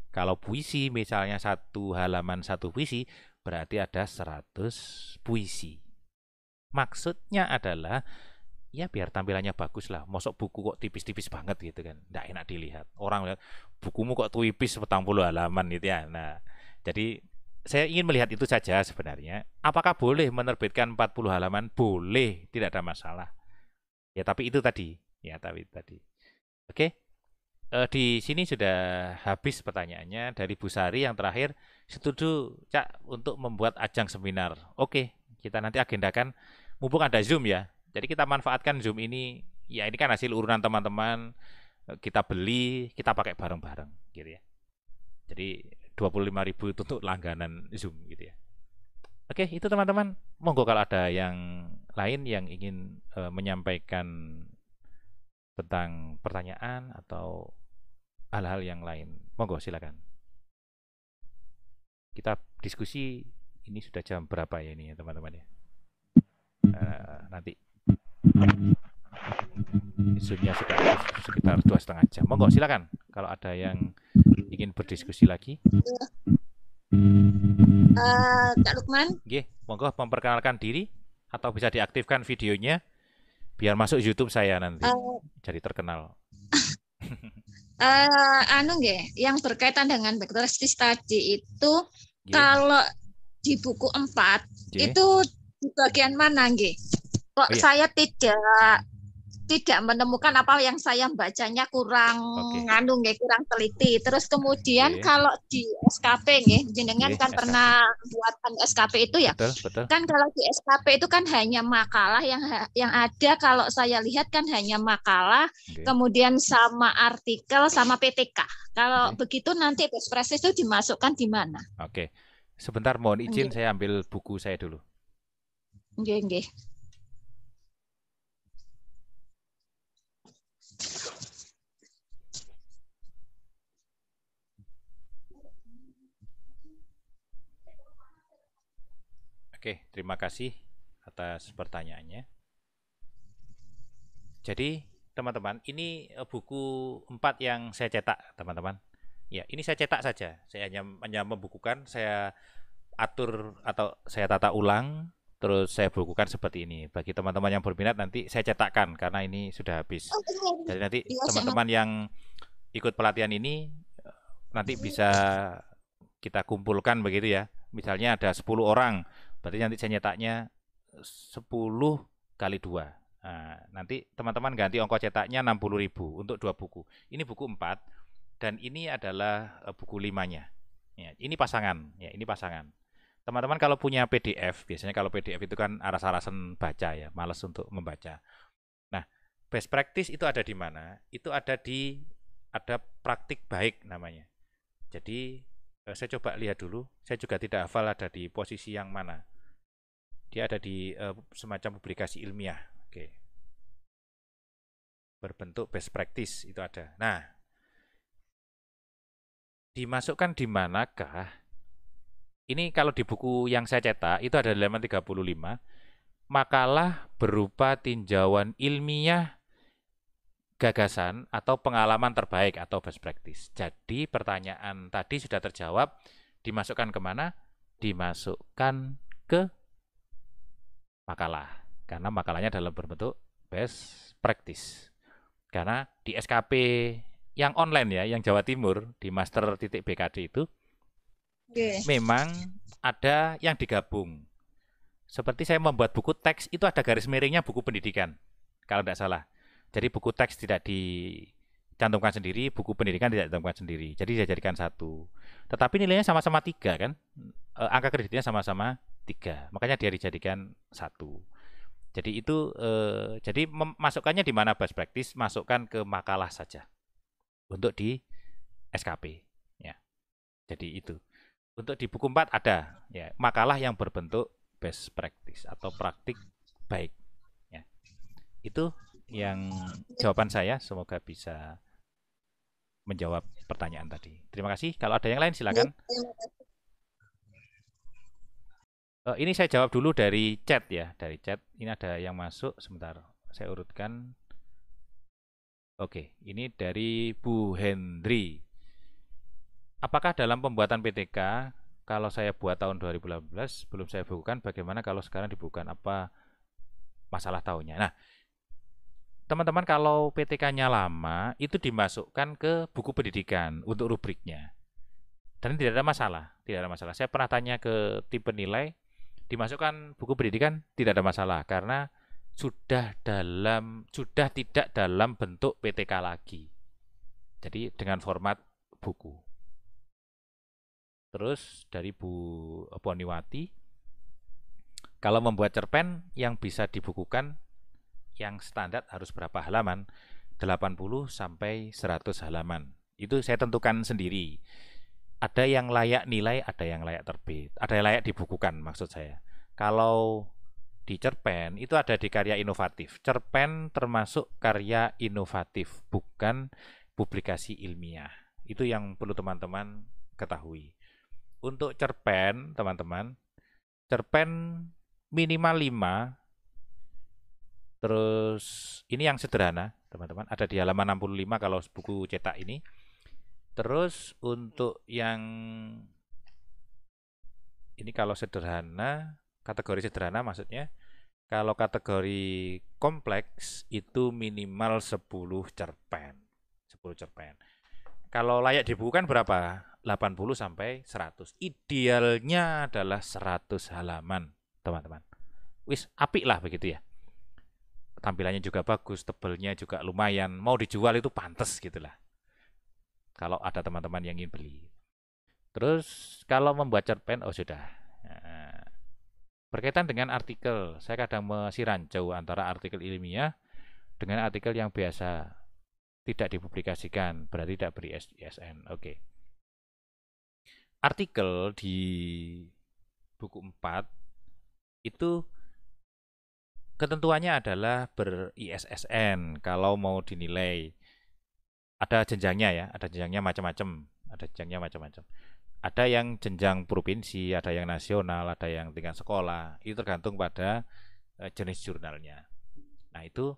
[SPEAKER 1] Kalau puisi misalnya 1 halaman 1 puisi, berarti ada 100 puisi. Maksudnya adalah ya biar tampilannya bagus lah. Mosok buku kok tipis-tipis banget gitu kan, nggak enak dilihat. Orang lihat bukumu kok tipis 40 halaman gitu ya. Nah, jadi saya ingin melihat itu saja sebenarnya. Apakah boleh menerbitkan 40 halaman? Boleh, tidak ada masalah. Ya tapi itu tadi. Ya tapi tadi. Oke. Di sini sudah habis pertanyaannya dari Bu Sari yang terakhir. Setuju Cak untuk membuat ajang seminar. Oke, kita nanti agendakan. Mumpung ada Zoom ya. Jadi kita manfaatkan Zoom ini. Ya ini kan hasil urunan teman-teman. Kita beli, kita pakai bareng-bareng gitu ya. Jadi 25.000 itu untuk langganan Zoom gitu ya. Oke, itu teman-teman. Monggo kalau ada yang lain yang ingin menyampaikan tentang pertanyaan atau hal-hal yang lain, monggo silakan. Kita diskusi. Ini sudah jam berapa ya ini ya teman-teman ya? Nanti Zoom-nya sekitar 2,5 jam. Monggo silakan kalau ada yang ingin berdiskusi lagi.
[SPEAKER 2] Kak Lukman.
[SPEAKER 1] Nggih, monggo memperkenalkan diri atau bisa diaktifkan videonya biar masuk YouTube saya nanti. Jadi terkenal.
[SPEAKER 2] Yang berkaitan dengan backtesis tadi itu kalau di buku 4 itu di bagian mana nggih? Kok saya tidak menemukan apa yang saya bacanya kurang kurang teliti. Terus kemudian kalau di SKP nggih, jenengan kan SKP. Pernah buatkan SKP itu ya? Betul. Kan kalau di SKP itu kan hanya makalah yang ada kalau saya lihat kan hanya makalah, kemudian sama artikel sama PTK. Kalau begitu nanti best practice itu dimasukkan di mana?
[SPEAKER 1] Oke. Sebentar mohon izin saya ambil buku saya dulu.
[SPEAKER 2] Nggih.
[SPEAKER 1] Oke, terima kasih atas pertanyaannya. Jadi, teman-teman, ini buku 4 yang saya cetak, teman-teman. Ya, ini saya cetak saja. Saya hanya membukukan, saya atur atau saya tata ulang, terus saya bukukan seperti ini. Bagi teman-teman yang berminat nanti saya cetakkan karena ini sudah habis. Jadi nanti teman-teman yang ikut pelatihan ini nanti bisa kita kumpulkan begitu ya. Misalnya ada 10 orang, berarti nanti saya nyetaknya 10 kali 2. Nah, nanti teman-teman ganti ongkos cetaknya 60.000 untuk 2 buku. Ini buku 4 dan ini adalah buku 5-nya. Ya, ini pasangan, ya, ini pasangan. Teman-teman kalau punya PDF, biasanya kalau PDF itu kan aras-arasan baca ya, malas untuk membaca. Nah, best practice itu ada di mana? Itu ada praktik baik namanya. Jadi saya coba lihat dulu, saya juga tidak hafal ada di posisi yang mana. Dia ada di semacam publikasi ilmiah. Oke. Berbentuk best practice itu ada. Nah, dimasukkan di manakah? Ini kalau di buku yang saya cetak itu ada halaman 35. Makalah berupa tinjauan ilmiah gagasan atau pengalaman terbaik atau best practice. Jadi pertanyaan tadi sudah terjawab. Dimasukkan kemana? Dimasukkan ke makalah. Karena makalahnya dalam berbentuk best practice. Karena di SKP yang online ya, yang Jawa Timur, di master.bkd itu, memang ada yang digabung. Seperti saya membuat buku teks, itu ada garis miringnya buku pendidikan, kalau tidak salah. Jadi buku teks tidak dicantumkan sendiri, buku pendidikan tidak dicantumkan sendiri. Jadi saya jadikan satu. Tetapi nilainya sama-sama 3 kan? Angka kreditnya sama-sama 3. Makanya dia dijadikan 1. Jadi itu, jadi masukkannya di mana best practice? Masukkan ke makalah saja. Untuk di SKP. Ya. Jadi itu. Untuk di buku 4 ada ya, makalah yang berbentuk best practice atau praktik baik. Ya. Itu yang jawaban saya, semoga bisa menjawab pertanyaan tadi. Terima kasih. Kalau ada yang lain silakan. Ini saya jawab dulu dari chat ya, dari chat. Ini ada yang masuk, sebentar. Saya urutkan. Oke, ini dari Bu Hendri. Apakah dalam pembuatan PTK, kalau saya buat tahun 2018, belum saya bukukan, bagaimana kalau sekarang dibukukan? Apa masalah tahunnya? Nah, teman-teman kalau PTK-nya lama, itu dimasukkan ke buku pendidikan untuk rubriknya. Dan tidak ada masalah, tidak ada masalah. Saya pernah tanya ke tim penilai, dimasukkan buku pendidikan tidak ada masalah, karena sudah tidak dalam bentuk PTK lagi. Jadi dengan format buku. Terus dari Bu Poniwati, kalau membuat cerpen yang bisa dibukukan yang standar harus berapa halaman? 80 sampai 100 halaman. Itu saya tentukan sendiri. Ada yang layak nilai, ada yang layak terbit, ada yang layak dibukukan maksud saya. Kalau di cerpen itu ada di karya inovatif. Cerpen termasuk karya inovatif, bukan publikasi ilmiah. Itu yang perlu teman-teman ketahui. Untuk cerpen, teman-teman, cerpen minimal 5. Terus ini yang sederhana, teman-teman. Ada di halaman 65 kalau buku cetak ini. Terus untuk yang ini kalau sederhana, kategori sederhana maksudnya, kalau kategori kompleks itu minimal 10 cerpen. 10 cerpen. Kalau layak dibukukan berapa? 80 sampai 100. Idealnya adalah 100 halaman, teman-teman. Wis apik lah begitu ya. Tampilannya juga bagus, tebelnya juga lumayan. Mau dijual itu pantas gitulah. Kalau ada teman-teman yang ingin beli. Terus kalau membuat cerpen, oh sudah. Berkaitan dengan artikel, saya kadang masih rancu antara artikel ilmiah dengan artikel yang biasa tidak dipublikasikan, berarti tidak beri ISN. Oke. Artikel di buku 4 itu ketentuannya adalah ber-ISSN kalau mau dinilai. Ada jenjangnya ya, ada jenjangnya macam-macam, Ada yang jenjang provinsi, ada yang nasional, ada yang tingkat sekolah. Itu tergantung pada jenis jurnalnya. Nah itu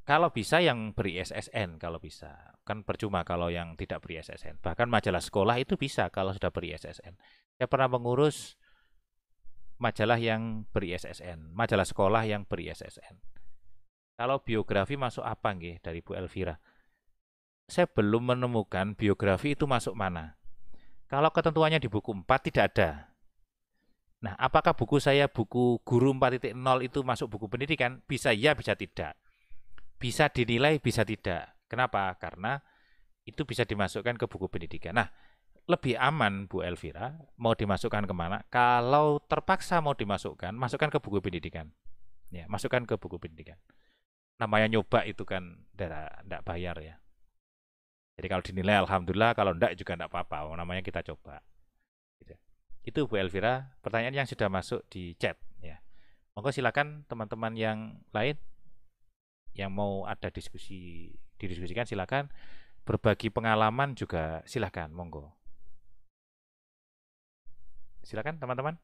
[SPEAKER 1] kalau bisa yang beri SSN, kalau bisa. Kan percuma kalau yang tidak beri SSN. Bahkan majalah sekolah itu bisa kalau sudah beri SSN. Saya pernah mengurus majalah yang beri SSN, majalah sekolah yang beri SSN. Kalau biografi masuk apa nggih dari Bu Elvira? Saya belum menemukan biografi itu masuk mana. Kalau ketentuannya di buku 4 tidak ada. Nah, apakah buku saya, buku Guru 4.0 itu masuk buku pendidikan? Bisa ya, bisa tidak. Bisa dinilai, bisa tidak. Kenapa? Karena itu bisa dimasukkan ke buku pendidikan. Nah, lebih aman Bu Elvira, mau dimasukkan kemana? Kalau terpaksa mau dimasukkan, masukkan ke buku pendidikan. Ya, masukkan ke buku pendidikan. Namanya nyoba itu kan tidak bayar ya. Jadi kalau dinilai alhamdulillah, kalau enggak juga enggak apa-apa. Namanya kita coba. Gitu. Itu Bu Elvira, pertanyaan yang sudah masuk di chat. Ya. Monggo silakan teman-teman yang lain yang mau ada didiskusikan silakan, berbagi pengalaman juga silakan, monggo. Silakan teman-teman.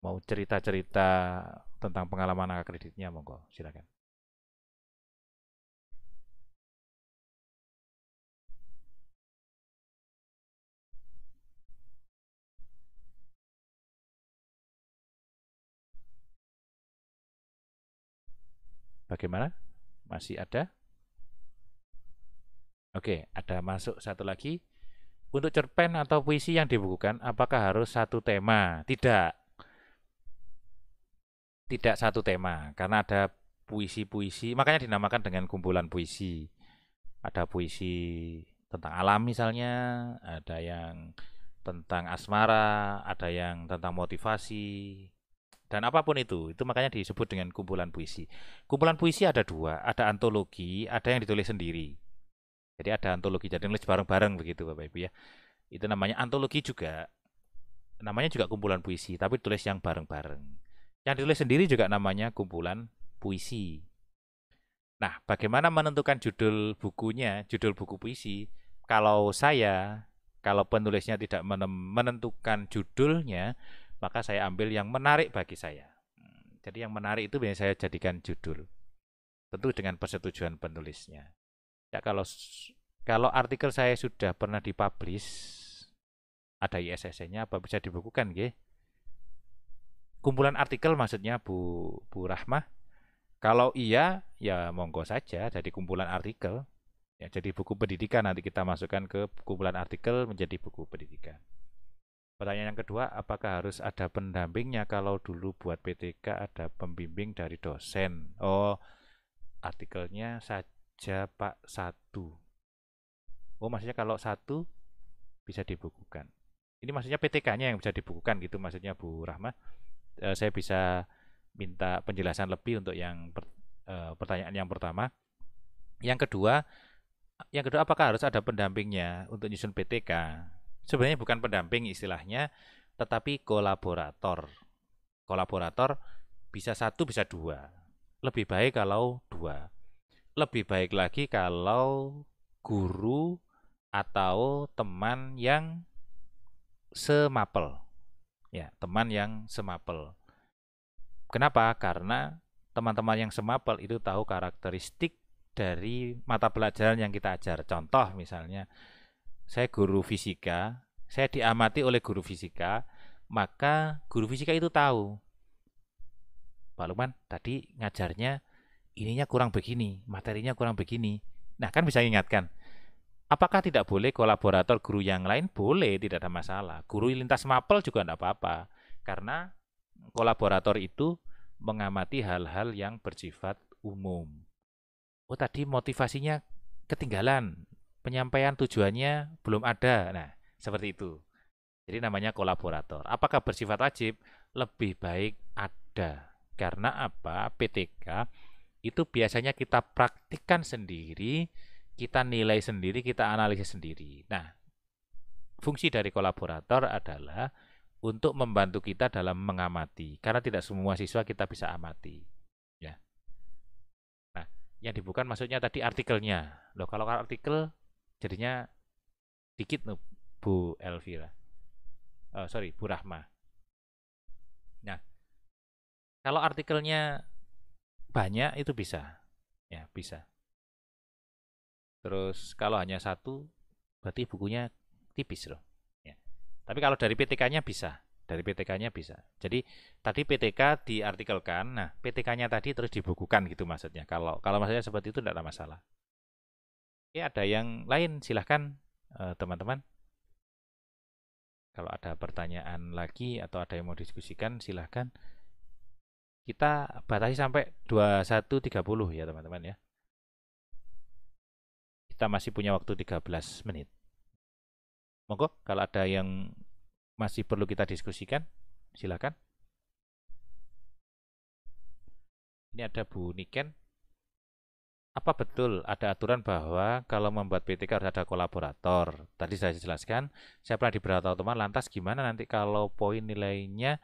[SPEAKER 1] Mau cerita-cerita tentang pengalaman angka kreditnya, monggo silakan. Bagaimana? Masih ada? Oke, ada masuk satu lagi. Untuk cerpen atau puisi yang dibukukan, apakah harus satu tema? Tidak. Tidak satu tema, karena ada puisi-puisi, makanya dinamakan dengan kumpulan puisi. Ada puisi tentang alam misalnya, ada yang tentang asmara, ada yang tentang motivasi, dan apapun itu makanya disebut dengan kumpulan puisi. Kumpulan puisi ada dua, ada antologi, ada yang ditulis sendiri. Jadi ada antologi, jadi nulis bareng-bareng begitu Bapak Ibu ya. Itu namanya antologi juga, namanya juga kumpulan puisi, tapi tulis yang bareng-bareng. Yang ditulis sendiri juga namanya kumpulan puisi. Nah, bagaimana menentukan judul bukunya, judul buku puisi? Kalau penulisnya tidak menentukan judulnya, maka saya ambil yang menarik bagi saya. Jadi yang menarik itu biasanya saya jadikan judul. Tentu dengan persetujuan penulisnya. Ya, kalau artikel saya sudah pernah dipublish, ada ISSN-nya, apa bisa dibukukan, nggih? Kumpulan artikel maksudnya Bu Rahmah. Kalau iya, ya monggo saja jadi kumpulan artikel. Ya, jadi buku pendidikan, nanti kita masukkan ke kumpulan artikel menjadi buku pendidikan. Pertanyaan yang kedua, apakah harus ada pendampingnya? Kalau dulu buat PTK ada pembimbing dari dosen. Oh, artikelnya saja Pak 1. Oh, maksudnya kalau 1 bisa dibukukan. Ini maksudnya PTK-nya yang bisa dibukukan gitu maksudnya Bu Rahma. Saya bisa minta penjelasan lebih untuk yang pertanyaan yang pertama. Yang kedua apakah harus ada pendampingnya untuk nyusun PTK? Sebenarnya bukan pendamping istilahnya, tetapi kolaborator. Kolaborator bisa 1, bisa 2. Lebih baik kalau 2. Lebih baik lagi kalau guru atau teman yang semapel. Ya, teman yang semapel. Kenapa? Karena teman-teman yang semapel itu tahu karakteristik dari mata pelajaran yang kita ajar. Contoh misalnya, saya guru fisika, saya diamati oleh guru fisika, maka guru fisika itu tahu, Pak Lukman tadi ngajarnya ininya kurang begini, materinya kurang begini. Nah, kan bisa ingatkan. Apakah tidak boleh kolaborator guru yang lain? Boleh, tidak ada masalah. Guru lintas mapel juga tidak apa-apa. Karena kolaborator itu mengamati hal-hal yang bersifat umum. Oh, tadi motivasinya ketinggalan. Penyampaian tujuannya belum ada. Nah, seperti itu. Jadi namanya kolaborator. Apakah bersifat wajib? Lebih baik ada. Karena apa? PTK itu biasanya kita praktikkan sendiri, kita nilai sendiri, kita analisis sendiri. Nah, fungsi dari kolaborator adalah untuk membantu kita dalam mengamati. Karena tidak semua siswa kita bisa amati. Ya. Nah, yang dibuka maksudnya tadi artikelnya. Loh, kalau artikel jadinya dikit Bu Elvira. Bu Rahma. Nah, kalau artikelnya banyak itu bisa. Ya, bisa. Terus kalau hanya 1 berarti bukunya tipis loh. Ya. Tapi kalau dari PTK-nya bisa. Dari PTK-nya bisa. Jadi tadi PTK diartikelkan, nah PTK-nya tadi terus dibukukan gitu maksudnya. Kalau maksudnya seperti itu tidak ada masalah. Oke, ada yang lain silahkan teman-teman. Kalau ada pertanyaan lagi atau ada yang mau diskusikan silahkan. Kita batasi sampai 21.30 ya teman-teman ya. Kita masih punya waktu 13 menit. Monggo kalau ada yang masih perlu kita diskusikan silakan. Ini ada Bu Niken. Apa betul ada aturan bahwa kalau membuat PTK harus ada kolaborator? Tadi saya jelaskan, saya pernah di beberapa teman, lantas gimana nanti kalau poin nilainya,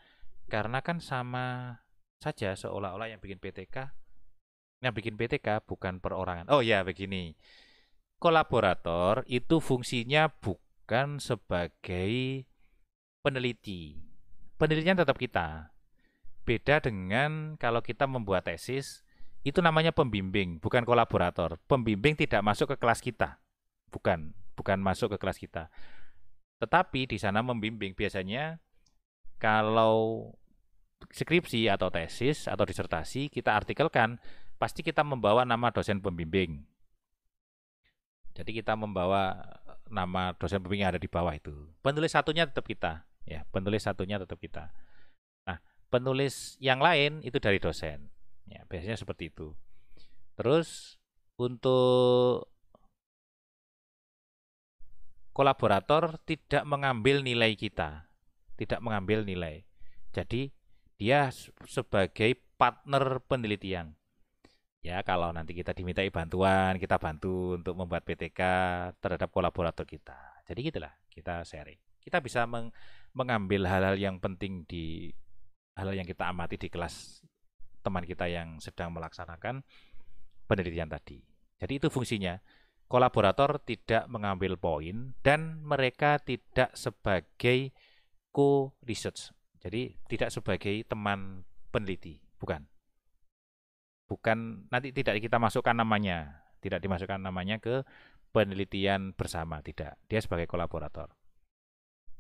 [SPEAKER 1] karena kan sama saja seolah-olah yang bikin PTK bukan perorangan. Oh ya, begini. Kolaborator itu fungsinya bukan sebagai peneliti. Penelitian tetap kita. Beda dengan kalau kita membuat tesis, itu namanya pembimbing, bukan kolaborator. Pembimbing tidak masuk ke kelas kita. Bukan masuk ke kelas kita. Tetapi di sana membimbing biasanya kalau skripsi atau tesis atau disertasi kita artikelkan, pasti kita membawa nama dosen pembimbing. Jadi kita membawa nama dosen pembimbing yang ada di bawah itu. Penulis satunya tetap kita, ya. Penulis satunya tetap kita. Nah, penulis yang lain itu dari dosen. Ya, biasanya seperti itu. Terus untuk kolaborator tidak mengambil nilai kita, tidak mengambil nilai. Jadi dia sebagai partner penelitian. Ya, kalau nanti kita dimintai bantuan, kita bantu untuk membuat PTK terhadap kolaborator kita. Jadi gitulah, kita sharing. Kita bisa mengambil hal-hal yang penting di hal yang kita amati di kelas teman kita yang sedang melaksanakan penelitian tadi. Jadi itu fungsinya. Kolaborator tidak mengambil poin dan mereka tidak sebagai co-research. Jadi tidak sebagai teman peneliti, bukan. Bukan, nanti tidak kita masukkan namanya, tidak dimasukkan namanya ke penelitian bersama, tidak. Dia sebagai kolaborator.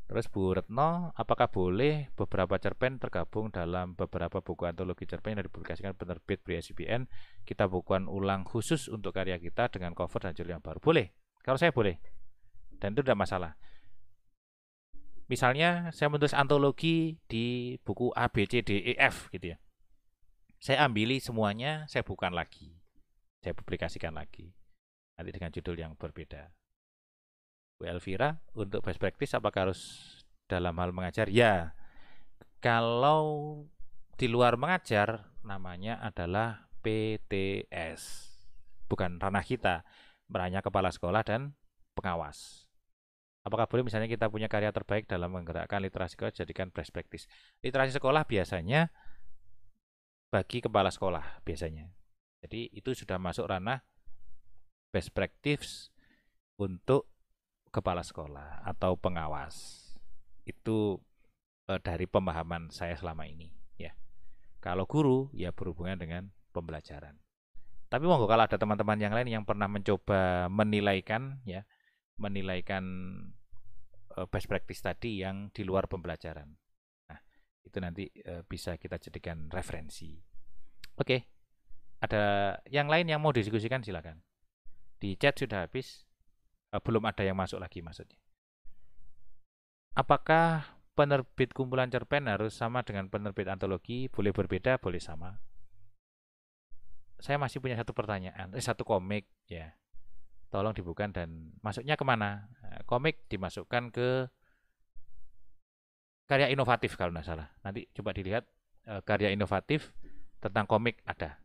[SPEAKER 1] Terus Bu Retno, apakah boleh beberapa cerpen tergabung dalam beberapa buku antologi cerpen yang dipublikasikan penerbit BISBN, kita bukukan ulang khusus untuk karya kita dengan cover dan judul yang baru? Boleh, kalau saya boleh, dan itu tidak masalah. Misalnya saya menulis antologi di buku A, B, C, D, E, F gitu ya. Saya ambili semuanya, saya bukan lagi, saya publikasikan lagi, nanti dengan judul yang berbeda. Bu Elvira, untuk best practice apakah harus dalam hal mengajar? Ya, kalau di luar mengajar namanya adalah PTS, bukan ranah kita, ranahnya kepala sekolah dan pengawas. Apakah boleh misalnya kita punya karya terbaik dalam menggerakkan literasi sekolah jadikan best practice? Literasi sekolah biasanya bagi kepala sekolah biasanya. Jadi itu sudah masuk ranah best practice untuk kepala sekolah atau pengawas. Itu dari pemahaman saya selama ini, ya. Kalau guru ya berhubungan dengan pembelajaran. Tapi monggo kalau ada teman-teman yang lain yang pernah mencoba menilaikan best practice tadi yang di luar pembelajaran. Nah, itu nanti bisa kita jadikan referensi. Oke. Ada yang lain yang mau didiskusikan silakan. Di chat sudah habis. Belum ada yang masuk lagi maksudnya. Apakah penerbit kumpulan cerpen harus sama dengan penerbit antologi? Boleh berbeda, boleh sama. Saya masih punya satu pertanyaan, satu komik ya. Tolong dibuka dan masuknya kemana? Komik dimasukkan ke karya inovatif kalau nggak salah. Nanti coba dilihat karya inovatif tentang komik ada.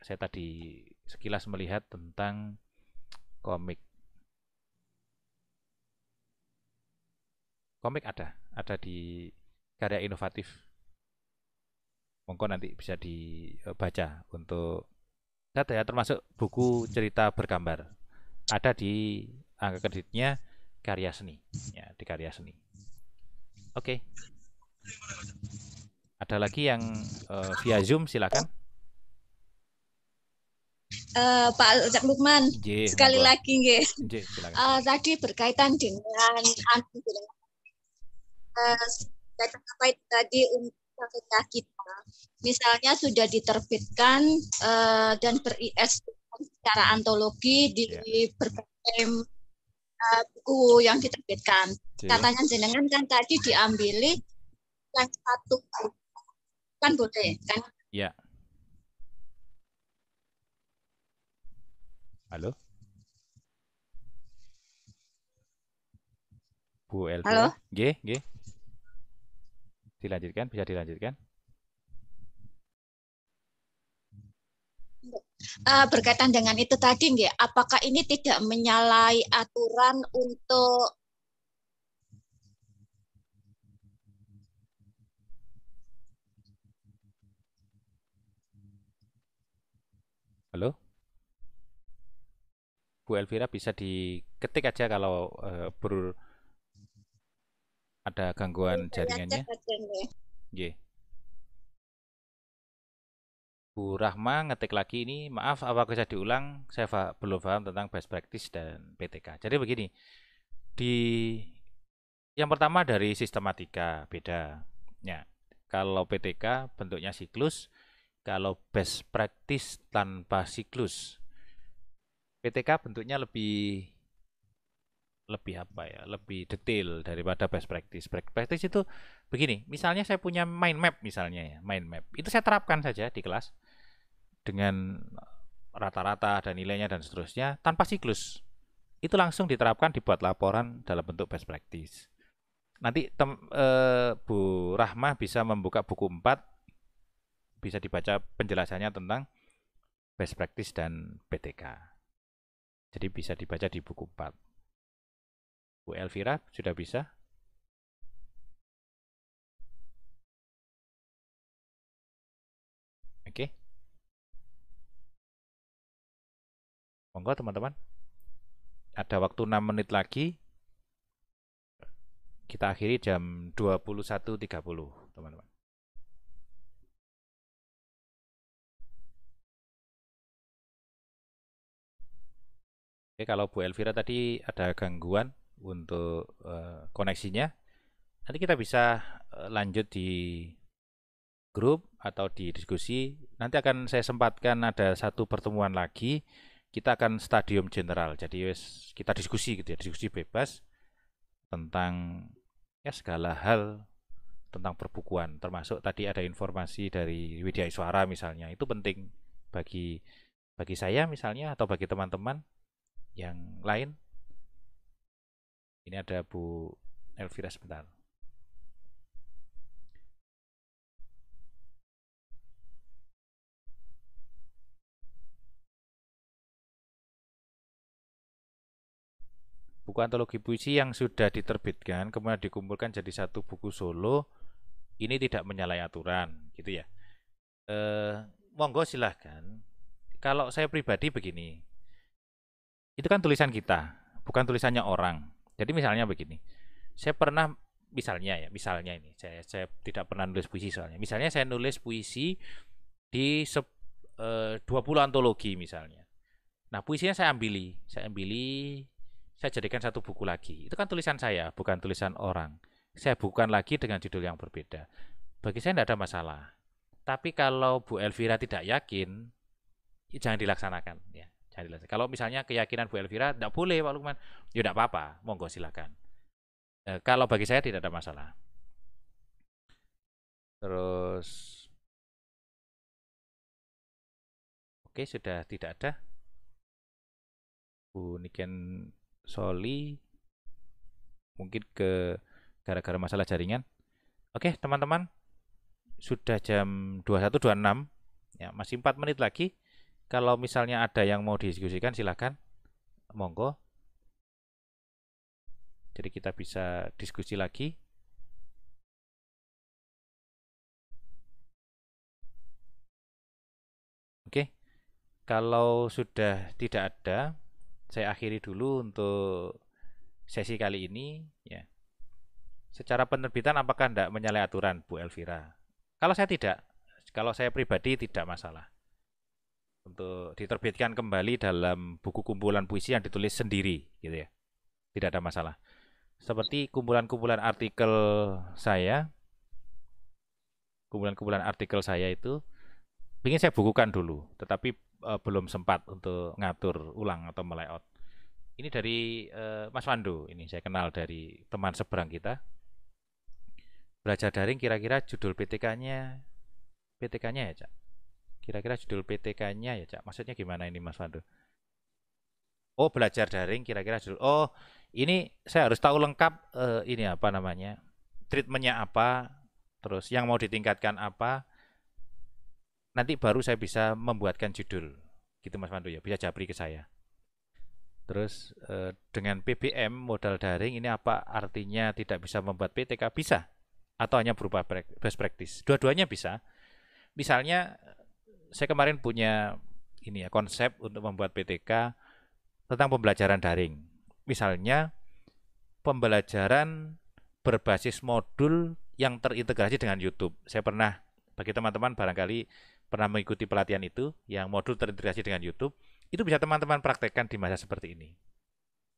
[SPEAKER 1] Saya tadi sekilas melihat tentang komik. Komik ada di karya inovatif. Monggo nanti bisa dibaca untuk data ya, termasuk buku cerita bergambar. Ada di angka kreditnya karya seni, ya di karya seni. Oke. Ada lagi yang via Zoom silakan.
[SPEAKER 2] Pak Lukman, sekali
[SPEAKER 1] monggo.
[SPEAKER 2] lagi nggih.
[SPEAKER 1] Tadi
[SPEAKER 2] berkaitan dengan apa itu tadi untuk kita, misalnya sudah diterbitkan dan ber-IS secara antologi di berbagai buku yang diterbitkan. Katanya jenengan kan tadi diambil yang satu kan boleh kan?
[SPEAKER 1] Ya. Halo. Bu Elvira. Nggih. Dilanjutkan, bisa dilanjutkan.
[SPEAKER 2] Berkaitan dengan itu tadi, nggih, apakah ini tidak menyalahi aturan untuk
[SPEAKER 1] Halo? Bu Elvira bisa diketik aja kalau ada gangguan jaringannya. Nggih. Bu Rahma ngetik lagi ini, maaf apa bisa diulang, saya belum paham tentang best practice dan PTK. Jadi begini, yang pertama dari sistematika beda. Ya, kalau PTK bentuknya siklus, kalau best practice tanpa siklus. PTK bentuknya lebih apa ya, lebih detail daripada best practice. Best practice itu begini, misalnya saya punya mind map misalnya ya, mind map. Itu saya terapkan saja di kelas dengan rata-rata dan nilainya dan seterusnya tanpa siklus. Itu langsung diterapkan, dibuat laporan dalam bentuk best practice. Nanti Bu Rahma bisa membuka buku 4, bisa dibaca penjelasannya tentang best practice dan PTK. Jadi bisa dibaca di buku 4. Bu Elvira sudah bisa? Oke. Monggo teman-teman. Ada waktu 6 menit lagi. Kita akhiri jam 21.30, teman-teman. Oke, kalau Bu Elvira tadi ada gangguan untuk koneksinya, nanti kita bisa lanjut di grup atau di diskusi. Nanti akan saya sempatkan ada satu pertemuan lagi, kita akan stadium general. Jadi kita diskusi gitu ya, diskusi bebas tentang ya segala hal tentang perbukuan, termasuk tadi ada informasi dari Widya Iswara misalnya. Itu penting bagi saya misalnya atau bagi teman-teman yang lain. Ini ada Bu Elvira sebentar. Buku antologi puisi yang sudah diterbitkan kemudian dikumpulkan jadi satu buku solo, ini tidak menyalahi aturan, gitu ya. Monggo silahkan. Kalau saya pribadi begini, itu kan tulisan kita, bukan tulisannya orang. Jadi misalnya begini, saya pernah misalnya ini, saya tidak pernah nulis puisi soalnya. Misalnya saya nulis puisi di 20 antologi misalnya. Nah puisinya saya ambili, saya jadikan satu buku lagi. Itu kan tulisan saya, bukan tulisan orang. Saya bukan lagi dengan judul yang berbeda. Bagi saya tidak ada masalah. Tapi kalau Bu Elvira tidak yakin, ya jangan dilaksanakan. Ya, jangan dilaksanakan. Kalau misalnya keyakinan Bu Elvira tidak boleh, Pak Lukman, ya tidak apa-apa, monggo silakan. Kalau bagi saya tidak ada masalah. Terus, oke, sudah tidak ada. Bu Niken Soli mungkin gara-gara masalah jaringan. Oke, teman-teman. Sudah jam 21.26. Ya, masih 4 menit lagi. Kalau misalnya ada yang mau didiskusikan silakan. Monggo. Jadi kita bisa diskusi lagi. Oke. Kalau sudah tidak ada, saya akhiri dulu untuk sesi kali ini ya. Secara penerbitan apakah tidak menyalahi aturan Bu Elvira? Kalau saya tidak, kalau saya pribadi tidak masalah untuk diterbitkan kembali dalam buku kumpulan puisi yang ditulis sendiri gitu ya. Tidak ada masalah. Seperti kumpulan-kumpulan artikel saya, itu ingin saya bukukan dulu, tetapi belum sempat untuk ngatur ulang atau melayout. Ini dari Mas Wando, ini saya kenal dari teman seberang kita. Belajar daring kira-kira judul PTK-nya ya, Cak? Kira-kira judul PTK-nya ya, Cak? Maksudnya gimana ini Mas Wando? Oh, belajar daring kira-kira judul. Oh, ini saya harus tahu lengkap ini apa namanya? Treatmentnya apa? Terus yang mau ditingkatkan apa? Nanti baru saya bisa membuatkan judul. Gitu Mas Wando ya, bisa japri ke saya. Terus dengan PBM modal daring ini apa artinya tidak bisa membuat PTK? Bisa. Atau hanya berupa best practice. Dua-duanya bisa. Misalnya saya kemarin punya ini ya, konsep untuk membuat PTK tentang pembelajaran daring. Misalnya pembelajaran berbasis modul yang terintegrasi dengan YouTube. Saya pernah, bagi teman-teman barangkali pernah mengikuti pelatihan itu, yang modul terintegrasi dengan YouTube, itu bisa teman-teman praktekkan di masa seperti ini.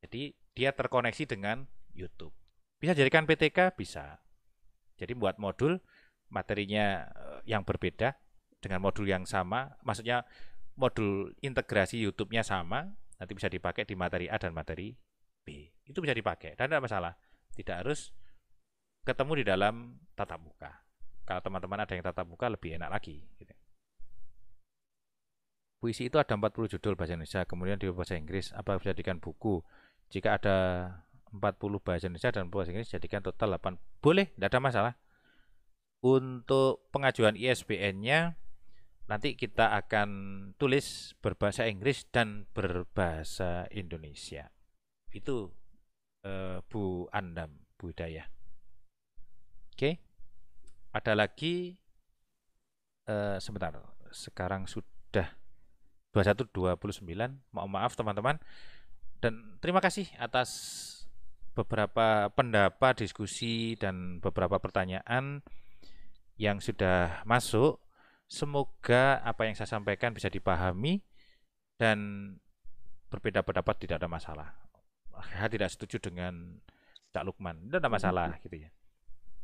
[SPEAKER 1] Jadi dia terkoneksi dengan YouTube. Bisa jadikan PTK? Bisa. Jadi buat modul, materinya yang berbeda, dengan modul yang sama, maksudnya modul integrasi YouTube-nya sama, nanti bisa dipakai di materi A dan materi B. Itu bisa dipakai, dan tidak masalah. Tidak harus ketemu di dalam tatap muka. Kalau teman-teman ada yang tatap muka, lebih enak lagi. Gitu. Puisi itu ada 40 judul bahasa Indonesia, kemudian di bahasa Inggris, apa bisa dijadikan buku? Jika ada 40 bahasa Indonesia dan bahasa Inggris, jadikan total 8. Boleh, tidak ada masalah. Untuk pengajuan ISBN-nya, nanti kita akan tulis berbahasa Inggris dan berbahasa Indonesia. Itu Bu Andam, Bu Hidayah. Oke. Ada lagi, sebentar, sekarang sudah 21.29. Maaf teman-teman. Dan terima kasih atas beberapa pendapat, diskusi, dan beberapa pertanyaan yang sudah masuk. Semoga apa yang saya sampaikan bisa dipahami dan berbeda pendapat tidak ada masalah. Saya tidak setuju dengan Cak Lukman, tidak ada masalah gitu ya.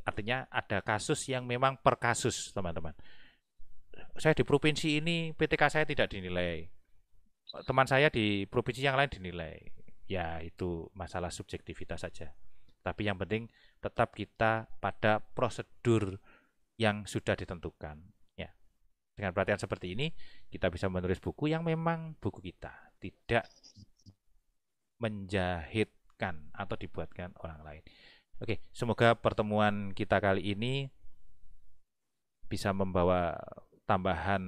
[SPEAKER 1] Artinya ada kasus yang memang per kasus, teman-teman. Saya di provinsi ini PTK saya tidak dinilai. Teman saya di provinsi yang lain dinilai. Ya itu masalah subjektivitas saja. Tapi yang penting tetap kita pada prosedur yang sudah ditentukan. Ya. Dengan pelatihan seperti ini kita bisa menulis buku yang memang buku kita, tidak menjahitkan atau dibuatkan orang lain. Oke, semoga pertemuan kita kali ini bisa membawa tambahan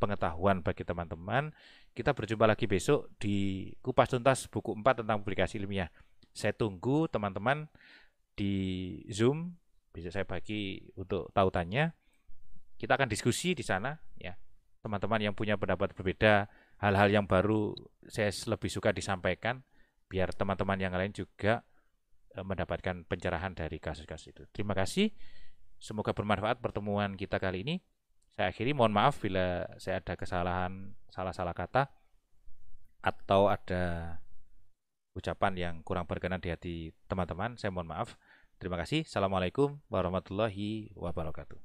[SPEAKER 1] pengetahuan bagi teman-teman. Kita berjumpa lagi besok di Kupas Tuntas buku 4 tentang publikasi ilmiah. Saya tunggu teman-teman di Zoom, bisa saya bagi untuk tautannya. Kita akan diskusi di sana ya. Teman-teman yang punya pendapat berbeda, hal-hal yang baru saya lebih suka disampaikan biar teman-teman yang lain juga mendapatkan pencerahan dari kasus-kasus itu. Terima kasih. Semoga bermanfaat pertemuan kita kali ini. Saya akhiri, mohon maaf bila saya ada kesalahan, salah-salah kata, atau ada ucapan yang kurang berkenan di hati teman-teman. Saya mohon maaf. Terima kasih. Assalamualaikum warahmatullahi wabarakatuh.